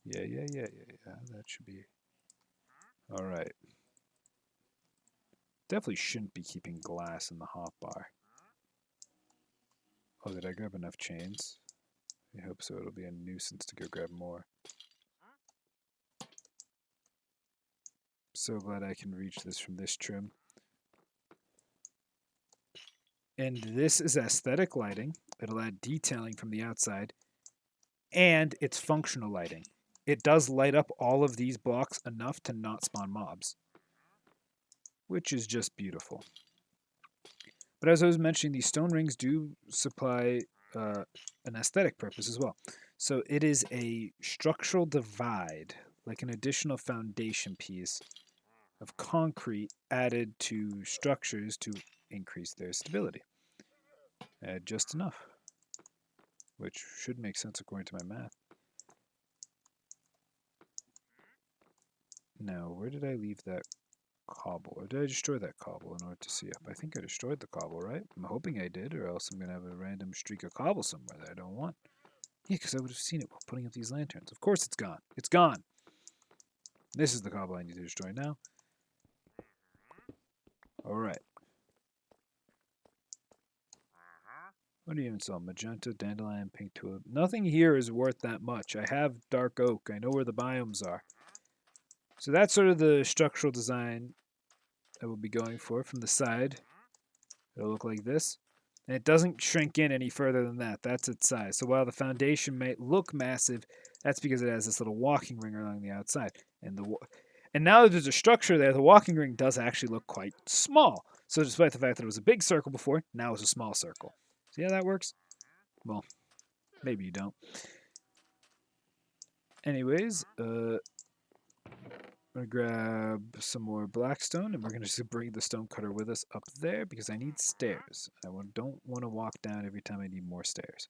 [SPEAKER 1] Yeah. That should be all right. Definitely shouldn't be keeping glass in the hotbar. Oh, did I grab enough chains? I hope so. It'll be a nuisance to go grab more. So glad I can reach this from this trim. And this is aesthetic lighting. It'll add detailing from the outside. And it's functional lighting. It does light up all of these blocks enough to not spawn mobs, which is just beautiful. But as I was mentioning, these stone rings do supply an aesthetic purpose as well. So it is a structural divide, like an additional foundation piece of concrete added to structures to increase their stability. Just enough, which should make sense according to my math. Now, where did I leave that cobble? Or did I destroy that cobble in order to see up? I think I destroyed the cobble, right? I'm hoping I did, or else I'm going to have a random streak of cobble somewhere that I don't want. Yeah, because I would have seen it while putting up these lanterns. Of course it's gone. It's gone. This is the cobble I need to destroy now. Alright. What do you even sell? Magenta, dandelion, pink tulip. Nothing here is worth that much. I have dark oak. I know where the biomes are. So that's sort of the structural design I will be going for from the side. It'll look like this. And it doesn't shrink in any further than that. That's its size. So while the foundation might look massive, that's because it has this little walking ring along the outside. And now that there's a structure there, the walking ring does actually look quite small. So despite the fact that it was a big circle before, now it's a small circle. See how that works? Well, maybe you don't. Anyways, I'm going to grab some more blackstone, and we're going to just bring the stone cutter with us up there because I need stairs. I don't want to walk down every time I need more stairs.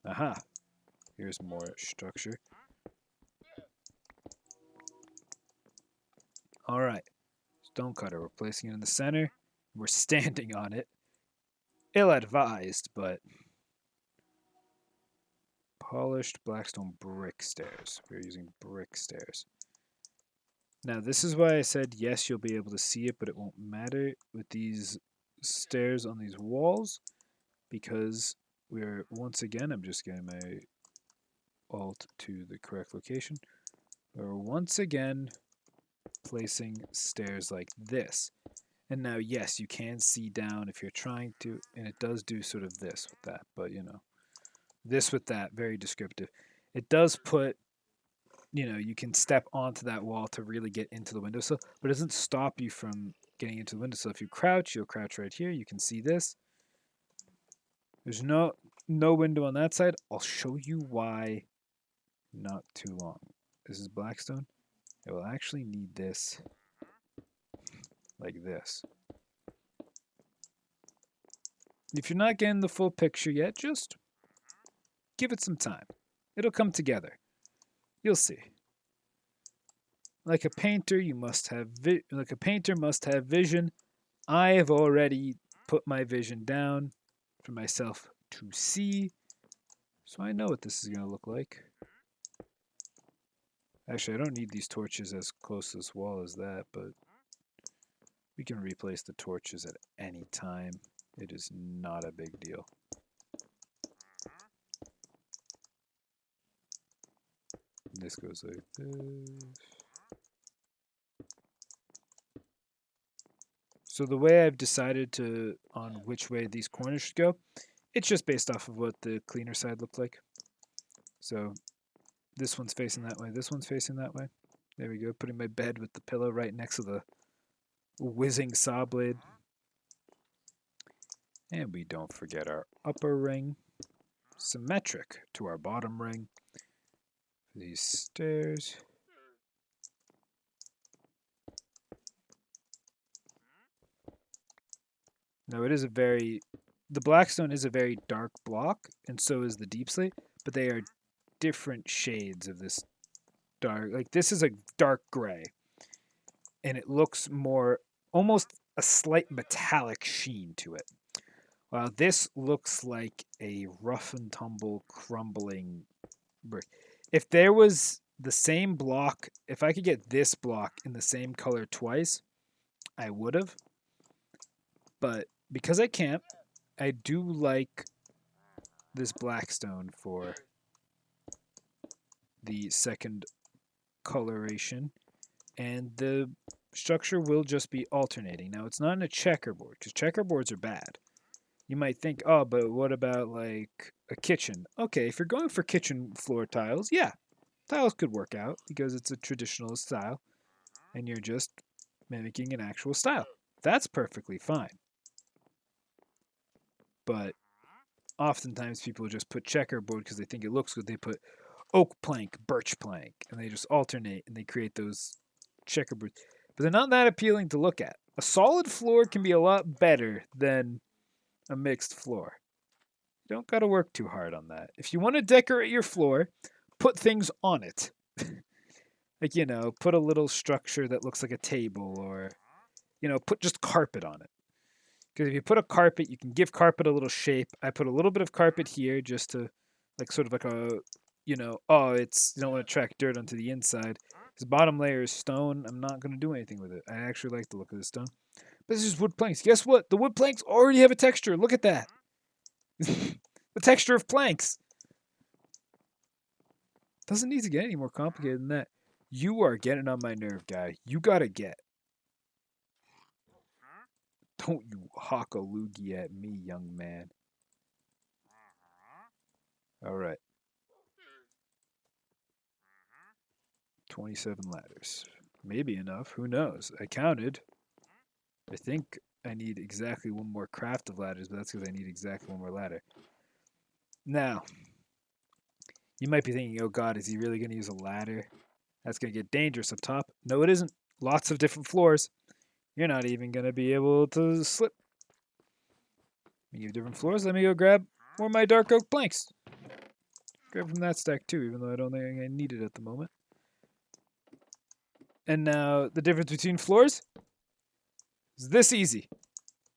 [SPEAKER 1] Aha! Here's more structure. Alright. Stone cutter. We're placing it in the center. We're standing on it. Ill-advised, but polished blackstone brick stairs. We're using brick stairs. Now, this is why I said, yes, you'll be able to see it, but it won't matter with these stairs on these walls, because we're, once again, I'm just getting my alt to the correct location. We're once again placing stairs like this. And now, yes, you can see down if you're trying to, and it does do sort of this with that, but, you know, this with that, very descriptive. It does put, you know, you can step onto that wall to really get into the windowsill, but it doesn't stop you from getting into the windowsill. If you crouch, you'll crouch right here. You can see this. There's no window on that side. I'll show you why not too long. This is blackstone. It will actually need this like this. If you're not getting the full picture yet, just give it some time. It'll come together. You'll see. Like a painter, you must have like a painter must have vision. I have already put my vision down for myself to see, so I know what this is going to look like. Actually, I don't need these torches as close to this wall as that, but we can replace the torches at any time. It is not a big deal. This goes like this. So the way I've decided on which way these corners should go, it's just based off of what the cleaner side looked like. So this one's facing that way, this one's facing that way. There we go, putting my bed with the pillow right next to the whizzing saw blade. And we don't forget our upper ring, symmetric to our bottom ring. These stairs. Now it is the blackstone is a very dark block, and so is the deep slate, but they are different shades of this dark. Like this is a dark gray, and it looks more, almost a slight metallic sheen to it. While this looks like a rough and tumble crumbling brick. If there was the same block, if I could get this block in the same color twice, I would have. But because I can't, I do like this blackstone for the second coloration, and the structure will just be alternating. Now, it's not in a checkerboard, because checkerboards are bad. You might think, oh, but what about like a kitchen? Okay, if you're going for kitchen floor tiles, yeah, tiles could work out because it's a traditional style, and you're just mimicking an actual style. That's perfectly fine. But oftentimes people just put checkerboard because they think it looks good. They put oak plank, birch plank, and they just alternate and they create those checkerboards. But they're not that appealing to look at. A solid floor can be a lot better than a mixed floor. You don't got to work too hard on that. If you want to decorate your floor, put things on it. Like, you know, put a little structure that looks like a table, or, you know, put just carpet on it. Because if you put a carpet, you can give carpet a little shape. I put a little bit of carpet here just to, like, sort of like a, you know, oh, it's, you don't want to track dirt onto the inside. This bottom layer is stone. I'm not going to do anything with it. I actually like the look of this stone. But this is wood planks. Guess what? The wood planks already have a texture. Look at that. The texture of planks. Doesn't need to get any more complicated than that. You are getting on my nerve, guy. You gotta get. Don't you hawk a loogie at me, young man. Alright. 27 ladders. Maybe enough. Who knows? I counted. I think I need exactly one more craft of ladders, but that's because I need exactly one more ladder. Now, you might be thinking, oh god, is he really going to use a ladder? That's going to get dangerous up top. No, it isn't. Lots of different floors. You're not even going to be able to slip. You have different floors. Let me go grab more of my dark oak planks. Grab from that stack too, even though I don't think I need it at the moment. And now the difference between floors is this easy.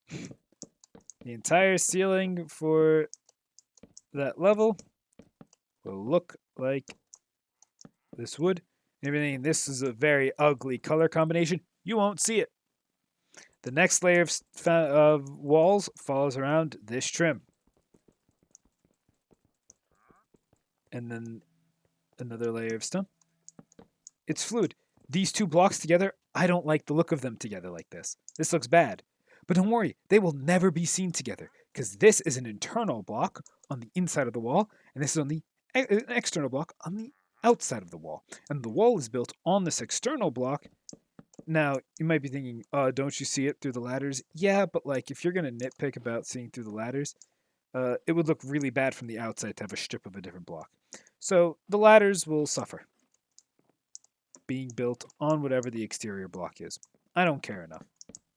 [SPEAKER 1] The entire ceiling for that level will look like this would. Everything. This is a very ugly color combination. You won't see it. The next layer of walls follows around this trim. And then another layer of stone. It's fluid. These two blocks together, I don't like the look of them together like this. This looks bad. But don't worry, they will never be seen together because this is an internal block on the inside of the wall, and this is on the external block on the outside of the wall. And the wall is built on this external block. Now, you might be thinking, don't you see it through the ladders? Yeah, but like if you're going to nitpick about seeing through the ladders, it would look really bad from the outside to have a strip of a different block. So the ladders will suffer being built on whatever the exterior block is. I don't care enough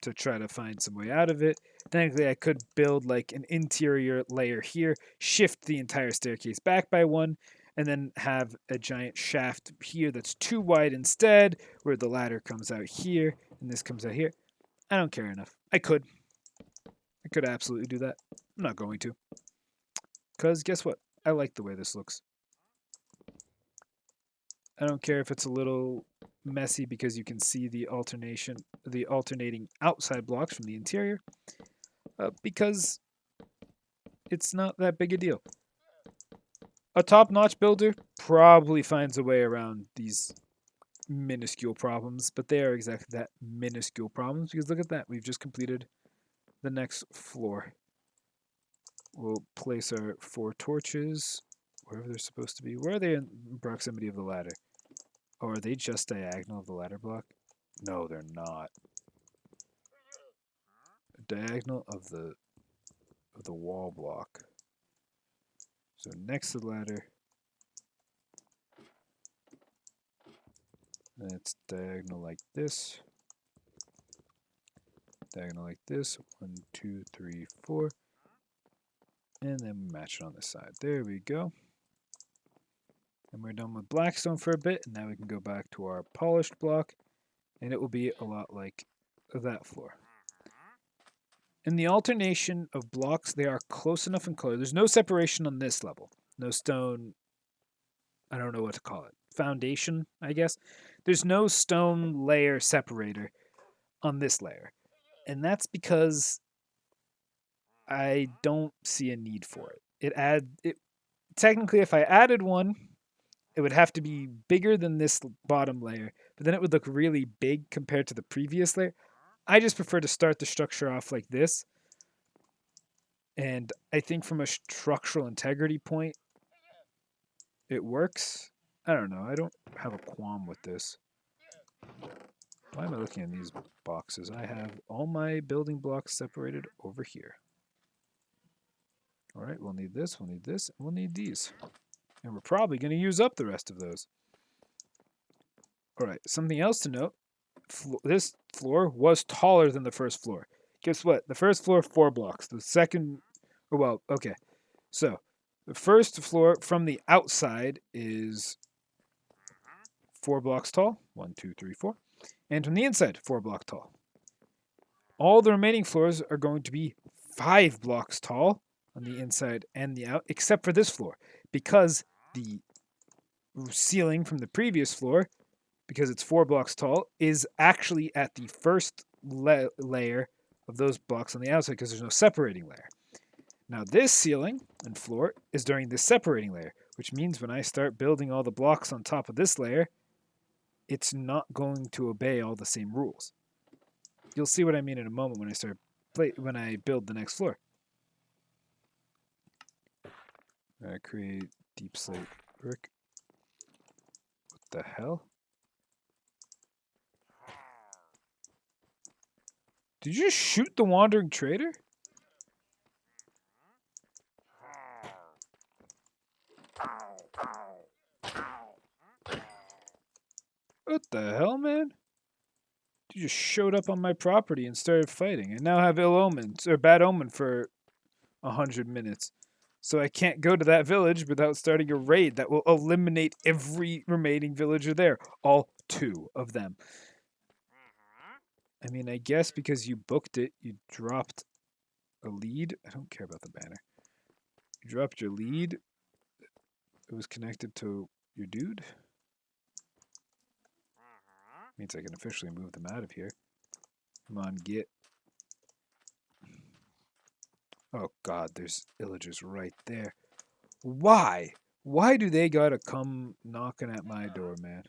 [SPEAKER 1] to try to find some way out of it. Technically, I could build like an interior layer here, shift the entire staircase back by one, and then have a giant shaft here that's too wide instead, where the ladder comes out here and this comes out here. I don't care enough. I could absolutely do that. I'm not going to. Because guess what? I like the way this looks. I don't care if it's a little messy because you can see the alternating outside blocks from the interior, because it's not that big a deal. A top-notch builder probably finds a way around these minuscule problems, but they are exactly that, minuscule problems, because look at that. We've just completed the next floor. We'll place our 4 torches wherever they're supposed to be. Where are they in proximity of the ladder? Oh, are they just diagonal of the ladder block? No, they're not. Diagonal of the wall block. So next to the ladder, it's diagonal like this. Diagonal like this. 1, 2, 3, 4. And then match it on this side. There we go. And we're done with blackstone for a bit, and now we can go back to our polished block, and it will be a lot like that floor. In the alternation of blocks, they are close enough in color. There's no separation on this level. No stone, I don't know what to call it. Foundation, I guess. There's no stone layer separator on this layer. And that's because I don't see a need for it. Technically, if I added one, it would have to be bigger than this bottom layer, but then it would look really big compared to the previous layer. I just prefer to start the structure off like this. And I think from a structural integrity point, it works. I don't know. I don't have a qualm with this. Why am I looking at these boxes? I have all my building blocks separated over here. All right, we'll need this, and we'll need these. And we're probably going to use up the rest of those. All right, something else to note. This floor was taller than the first floor. Guess what? The first floor, 4 blocks. The second, well, okay. So, the first floor from the outside is 4 blocks tall. 1, 2, 3, 4. And from the inside, 4 blocks tall. All the remaining floors are going to be 5 blocks tall on the inside and the out, except for this floor, because the ceiling from the previous floor, because it's 4 blocks tall, is actually at the first layer of those blocks on the outside because there's no separating layer. Now this ceiling and floor is during this separating layer, which means when I start building all the blocks on top of this layer, it's not going to obey all the same rules. You'll see what I mean in a moment when I build the next floor. Create deep slate brick. What the hell? Did you just shoot the wandering trader? What the hell, man? You just showed up on my property and started fighting. I now have ill omens, or bad omen for 100 minutes. So I can't go to that village without starting a raid that will eliminate every remaining villager there. All 2 of them. I mean, I guess because you booked it, you dropped a lead. I don't care about the banner. You dropped your lead. It was connected to your dude. Means I can officially move them out of here. Come on, get. Oh god, there's villagers right there. Why? Why do they gotta come knocking at my door, man?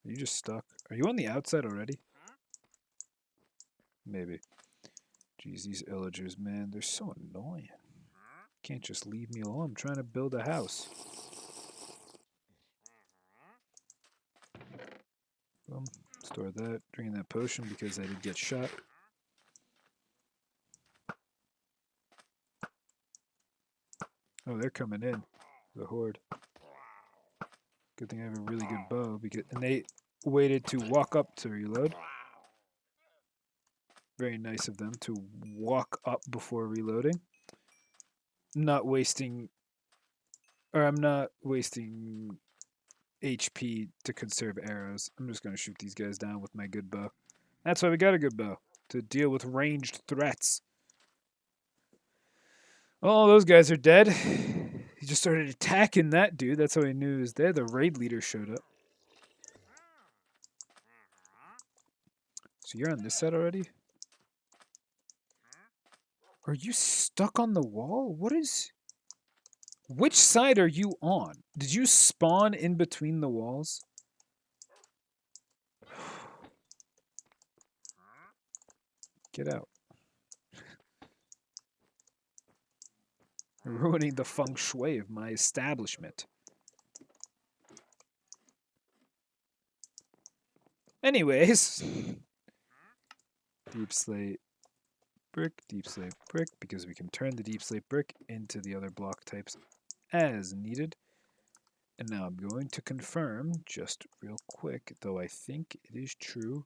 [SPEAKER 1] Are you just stuck? Are you on the outside already? Maybe. Jeez, these villagers, man, they're so annoying. Can't just leave me alone. I'm trying to build a house. Boom. Store that. Drinking that potion because I did get shot. Oh, they're coming in. The horde. Good thing I have a really good bow because and they waited to walk up to reload. Very nice of them to walk up before reloading. Not wasting or I'm not wasting HP to conserve arrows. I'm just going to shoot these guys down with my good bow. That's why we got a good bow, to deal with ranged threats. Oh, those guys are dead. He just started attacking that dude. That's how I knew he was there. The raid leader showed up. So you're on this side already? Are you stuck on the wall? What is... Which side are you on? Did you spawn in between the walls? Get out. You're ruining the feng shui of my establishment. Anyways. Deep slate brick, because we can turn the deep slate brick into the other block types as needed. And now I'm going to confirm, just real quick, though I think it is true,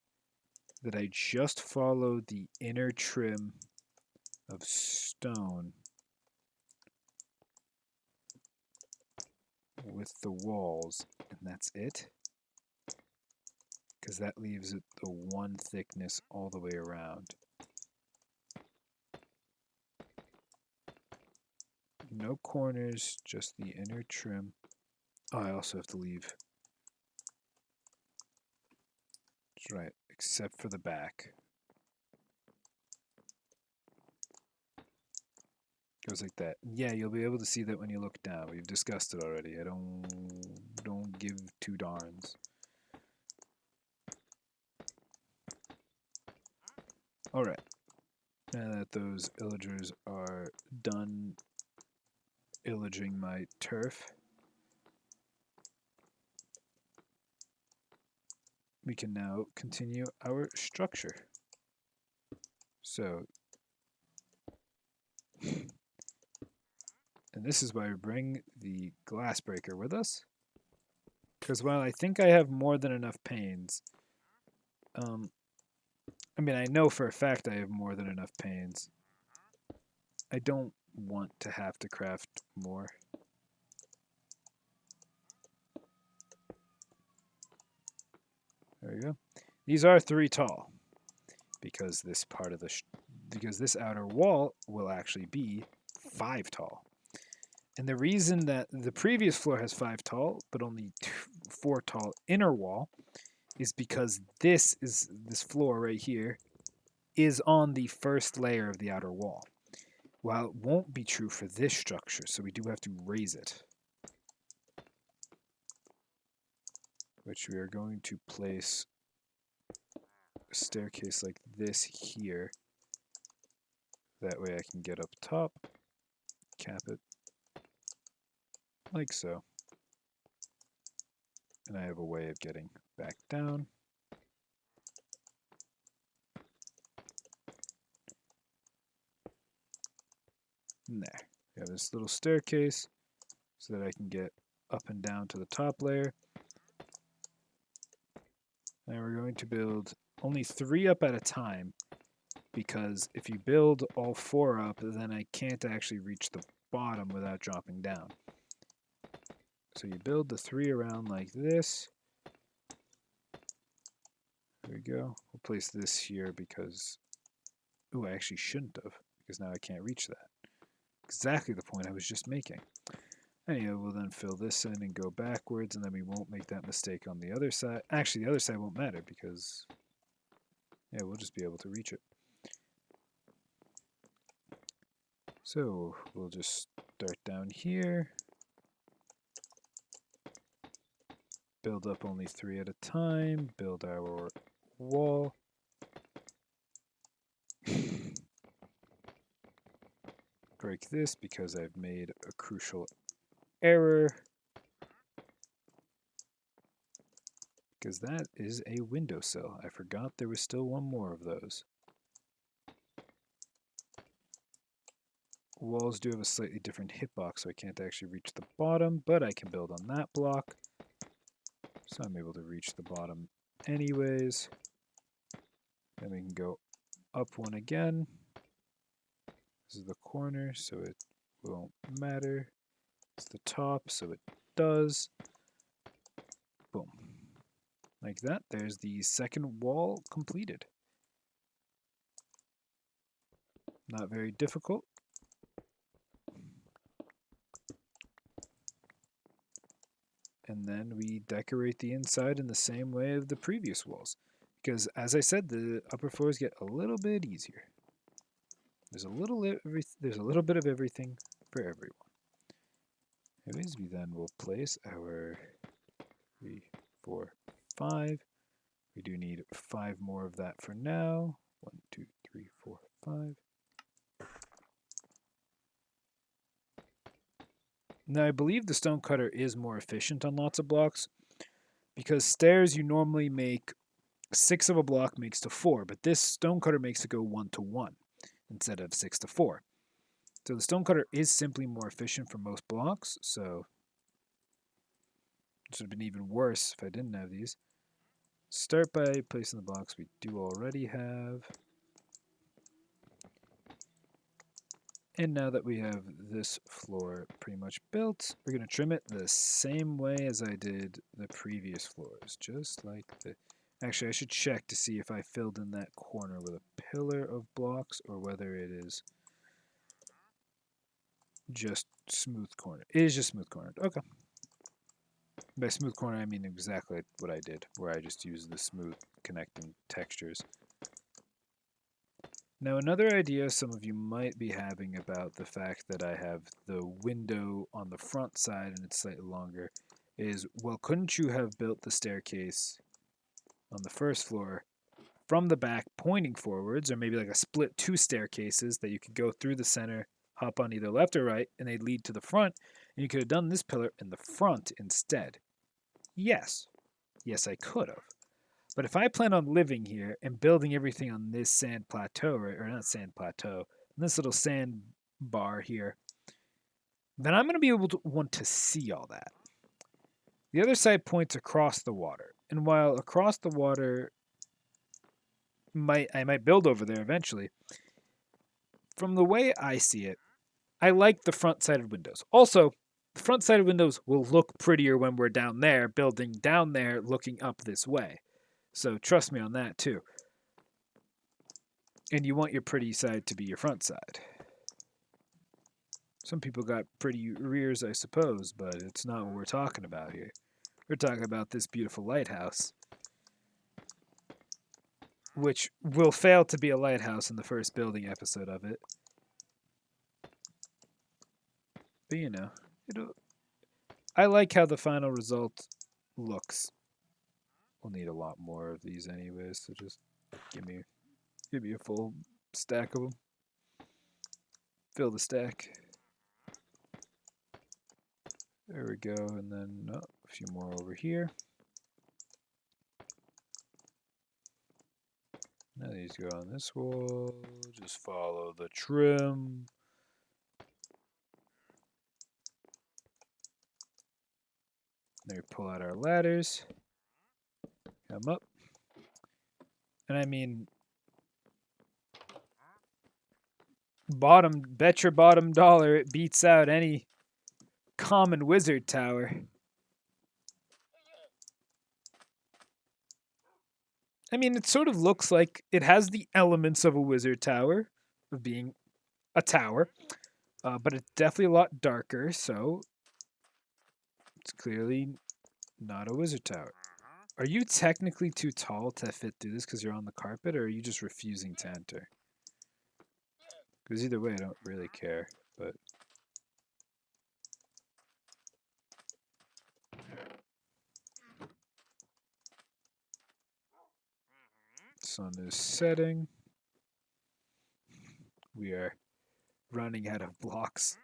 [SPEAKER 1] that I just followed the inner trim of stone with the walls, and that's it. Because that leaves it the one thickness all the way around. No corners, just the inner trim. Oh, I also have to leave. That's right, except for the back. Goes like that. Yeah, you'll be able to see that when you look down. We've discussed it already. I don't give 2 darns. Alright. Now that those villagers are done pillaging my turf, we can now continue our structure. So, and this is why we bring the glass breaker with us. Because while I think I have more than enough panes, I mean, I know for a fact I have more than enough panes. I don't want to have to craft more. There we go. These are 3 tall because this part of the because this outer wall will actually be 5 tall. And the reason that the previous floor has 5 tall but only 4 tall inner wall is because this floor right here is on the first layer of the outer wall. While it won't be true for this structure, so we do have to raise it. Which we are going to place a staircase like this here. That way I can get up top, cap it, like so. And I have a way of getting back down. And there. We have this little staircase so that I can get up and down to the top layer. Now we're going to build only 3 up at a time, because if you build all 4 up, then I can't actually reach the bottom without dropping down. So you build the 3 around like this. There we go. We'll place this here because... Ooh, I actually shouldn't have, because now I can't reach that. Exactly the point I was just making. Anyway, we'll then fill this in and go backwards, and then we won't make that mistake on the other side. Actually, the other side won't matter because, yeah, we'll just be able to reach it. So we'll just start down here. Build up only 3 at a time. Build our wall. Break this because I've made a crucial error. Because that is a windowsill. I forgot there was still one more of those. Walls do have a slightly different hitbox, so I can't actually reach the bottom, but I can build on that block. So I'm able to reach the bottom anyways. Then we can go up 1 again. This is the corner, so it won't matter. It's the top, so it does. Boom. Like that, there's the second wall completed. Not very difficult. And then we decorate the inside in the same way of the previous walls. Because, as I said, the upper floors get a little bit easier. There's a little bit of everything for everyone. Anyways, we then will place our 3, 4, 5. We do need 5 more of that for now. 1, 2, 3, 4, 5. Now, I believe the stonecutter is more efficient on lots of blocks, because stairs you normally make 6 of a block makes to 4, but this stonecutter makes it go 1 to 1 instead of 6 to 4. So the stonecutter is simply more efficient for most blocks, so it would have been even worse if I didn't have these. Start by placing the blocks we do already have. And now that we have this floor pretty much built, we're going to trim it the same way as I did the previous floors, just like the... Actually, I should check to see if I filled in that corner with a pillar of blocks or whether it is just smooth corner. It is just smooth cornered. Okay. By smooth corner, I mean exactly what I did, where I just used the smooth connecting textures. Now, another idea some of you might be having about the fact that I have the window on the front side and it's slightly longer is, well, couldn't you have built the staircase on the first floor from the back pointing forwards, or maybe like a split 2 staircases that you could go through the center, hop on either left or right, and they'd lead to the front, and you could have done this pillar in the front instead? Yes. Yes, I could have. But if I plan on living here and building everything on this sand plateau, or not sand plateau, this little sand bar here, then I'm going to be able to want to see all that. The other side points across the water, and while across the water, I might build over there eventually, from the way I see it, I like the front-sided windows. Also, the front-sided windows will look prettier when we're down there, building down there, looking up this way. So trust me on that too. And you want your pretty side to be your front side. Some people got pretty rears, I suppose, but it's not what we're talking about here. We're talking about this beautiful lighthouse, which will fail to be a lighthouse in the first building episode of it. But you know, I like how the final result looks. We'll need a lot more of these anyways, so just give me a full stack of them. Fill the stack. There we go, and then a few more over here. Now these go on this wall. Just follow the trim. Then we pull out our ladders. Come up. And I mean, bet your bottom dollar it beats out any common wizard tower. I mean, it sort of looks like it has the elements of a wizard tower, of being a tower, but it's definitely a lot darker, so it's clearly not a wizard tower. Are you technically too tall to fit through this because you're on the carpet, or are you just refusing to enter? Because either way, I don't really care, but... Sun is setting. We are running out of blocks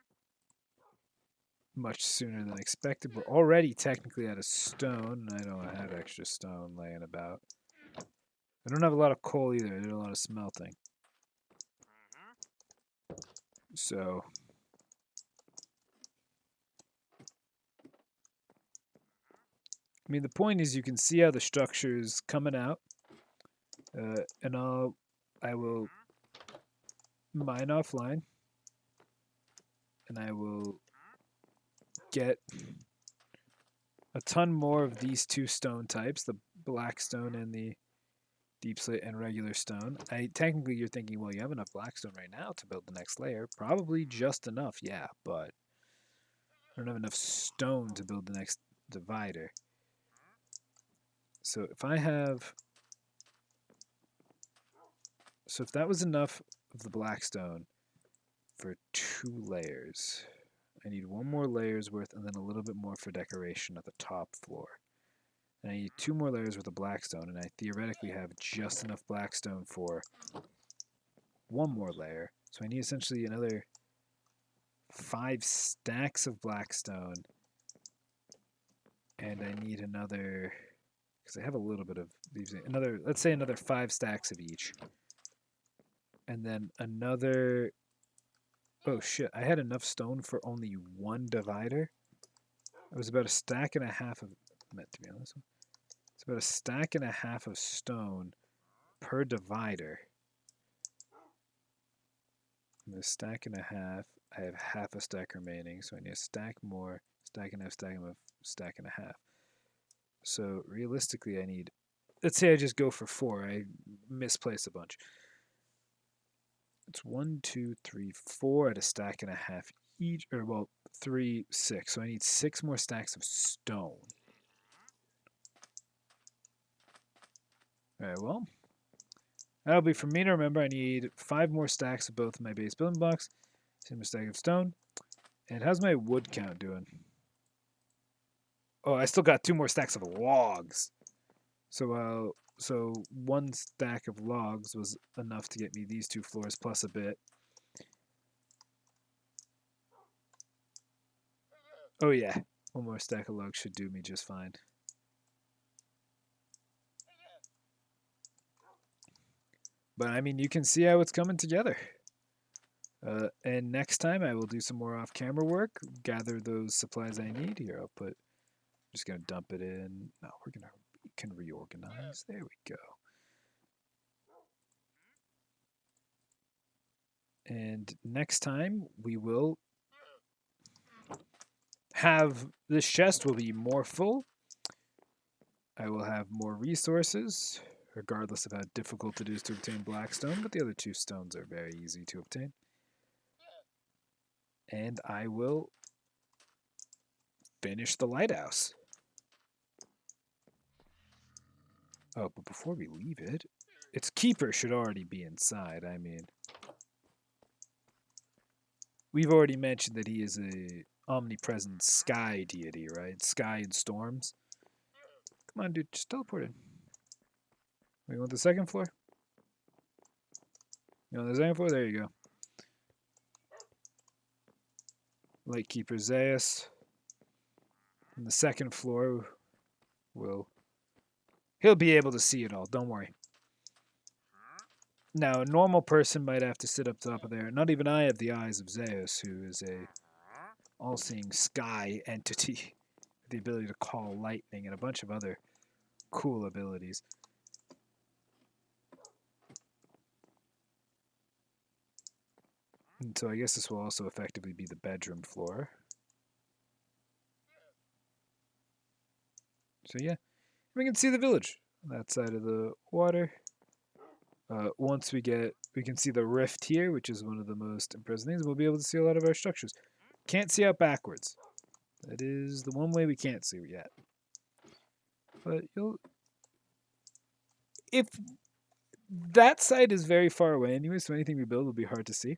[SPEAKER 1] much sooner than expected. We're already technically out of stone. I don't have extra stone laying about. I don't have a lot of coal either. I did a lot of smelting. So... I mean, the point is you can see how the structure is coming out. And I will mine offline. And I will get a ton more of these two stone types, the black stone and the deep slate and regular stone. Technically, you're thinking, well, you have enough black stone right now to build the next layer. Probably just enough, yeah, but I don't have enough stone to build the next divider. So if I have... So if that was enough of the black stone for 2 layers, I need 1 more layer's worth and then a little bit more for decoration at the top floor. And I need 2 more layers worth of blackstone, and I theoretically have just enough blackstone for 1 more layer. So I need essentially another 5 stacks of blackstone, and I need another, because I have a little bit of these, let's say another 5 stacks of each. And then another, oh shit, I had enough stone for only 1 divider. It was about a stack and a half of, meant to be on this one. It's about a stack and a half of stone per divider. And a stack and a half, I have half a stack remaining, so I need a stack more, stack and a half, stack and a half. So realistically I need, let's say I just go for 4, I misplaced a bunch. It's 1, 2, 3, 4 at a stack and a half each, or well, 3, 6. So I need 6 more stacks of stone. Alright, well, that'll be for me to remember. I need 5 more stacks of both of my base building blocks, 10 more stack of stone. And how's my wood count doing? Oh, I still got 2 more stacks of logs. So 1 stack of logs was enough to get me these 2 floors plus a bit. Oh yeah, 1 more stack of logs should do me just fine. But I mean, you can see how it's coming together. And next time I will do some more off-camera work, gather those supplies I need. Here, I'll put, just gonna dump it in. No, we can reorganize. There we go. And next time we will have, this chest will be more full. I will have more resources, regardless of how difficult it is to obtain blackstone, but the other 2 stones are very easy to obtain. And I will finish the lighthouse. Oh, but before we leave it, its keeper should already be inside. I mean, we've already mentioned that he is a omnipresent sky deity, right? Sky and storms. Come on, dude, just teleport in. We want the 2nd floor? You want the 2nd floor? There you go. Lightkeeper Zeus. And the 2nd floor he'll be able to see it all, don't worry. Now, a normal person might have to sit up top of there. Not even I have the eyes of Zeus, who is a all-seeing sky entity. the ability to call lightning and a bunch of other cool abilities. And so I guess this will also effectively be the bedroom floor. So yeah, we can see the village on that side of the water. Once we can see the rift here, which is one of the most impressive things. We'll be able to see a lot of our structures. Can't see out backwards. That is the one way we can't see yet. But if that side is very far away anyway, so anything we build will be hard to see.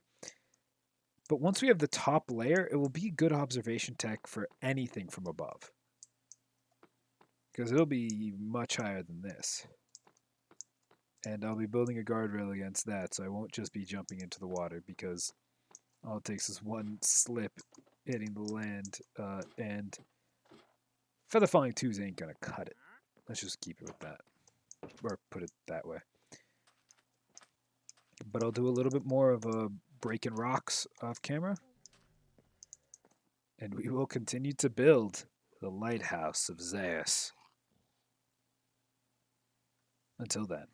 [SPEAKER 1] But once we have the top layer, it will be good observation tech for anything from above. Because it'll be much higher than this. And I'll be building a guardrail against that, so I won't just be jumping into the water, because all it takes is one slip hitting the land, and feather falling 2s ain't gonna cut it. Let's just keep it with that, or put it that way. But I'll do a little bit more of a breaking rocks off camera, and we will continue to build the lighthouse of Zeus. Until then.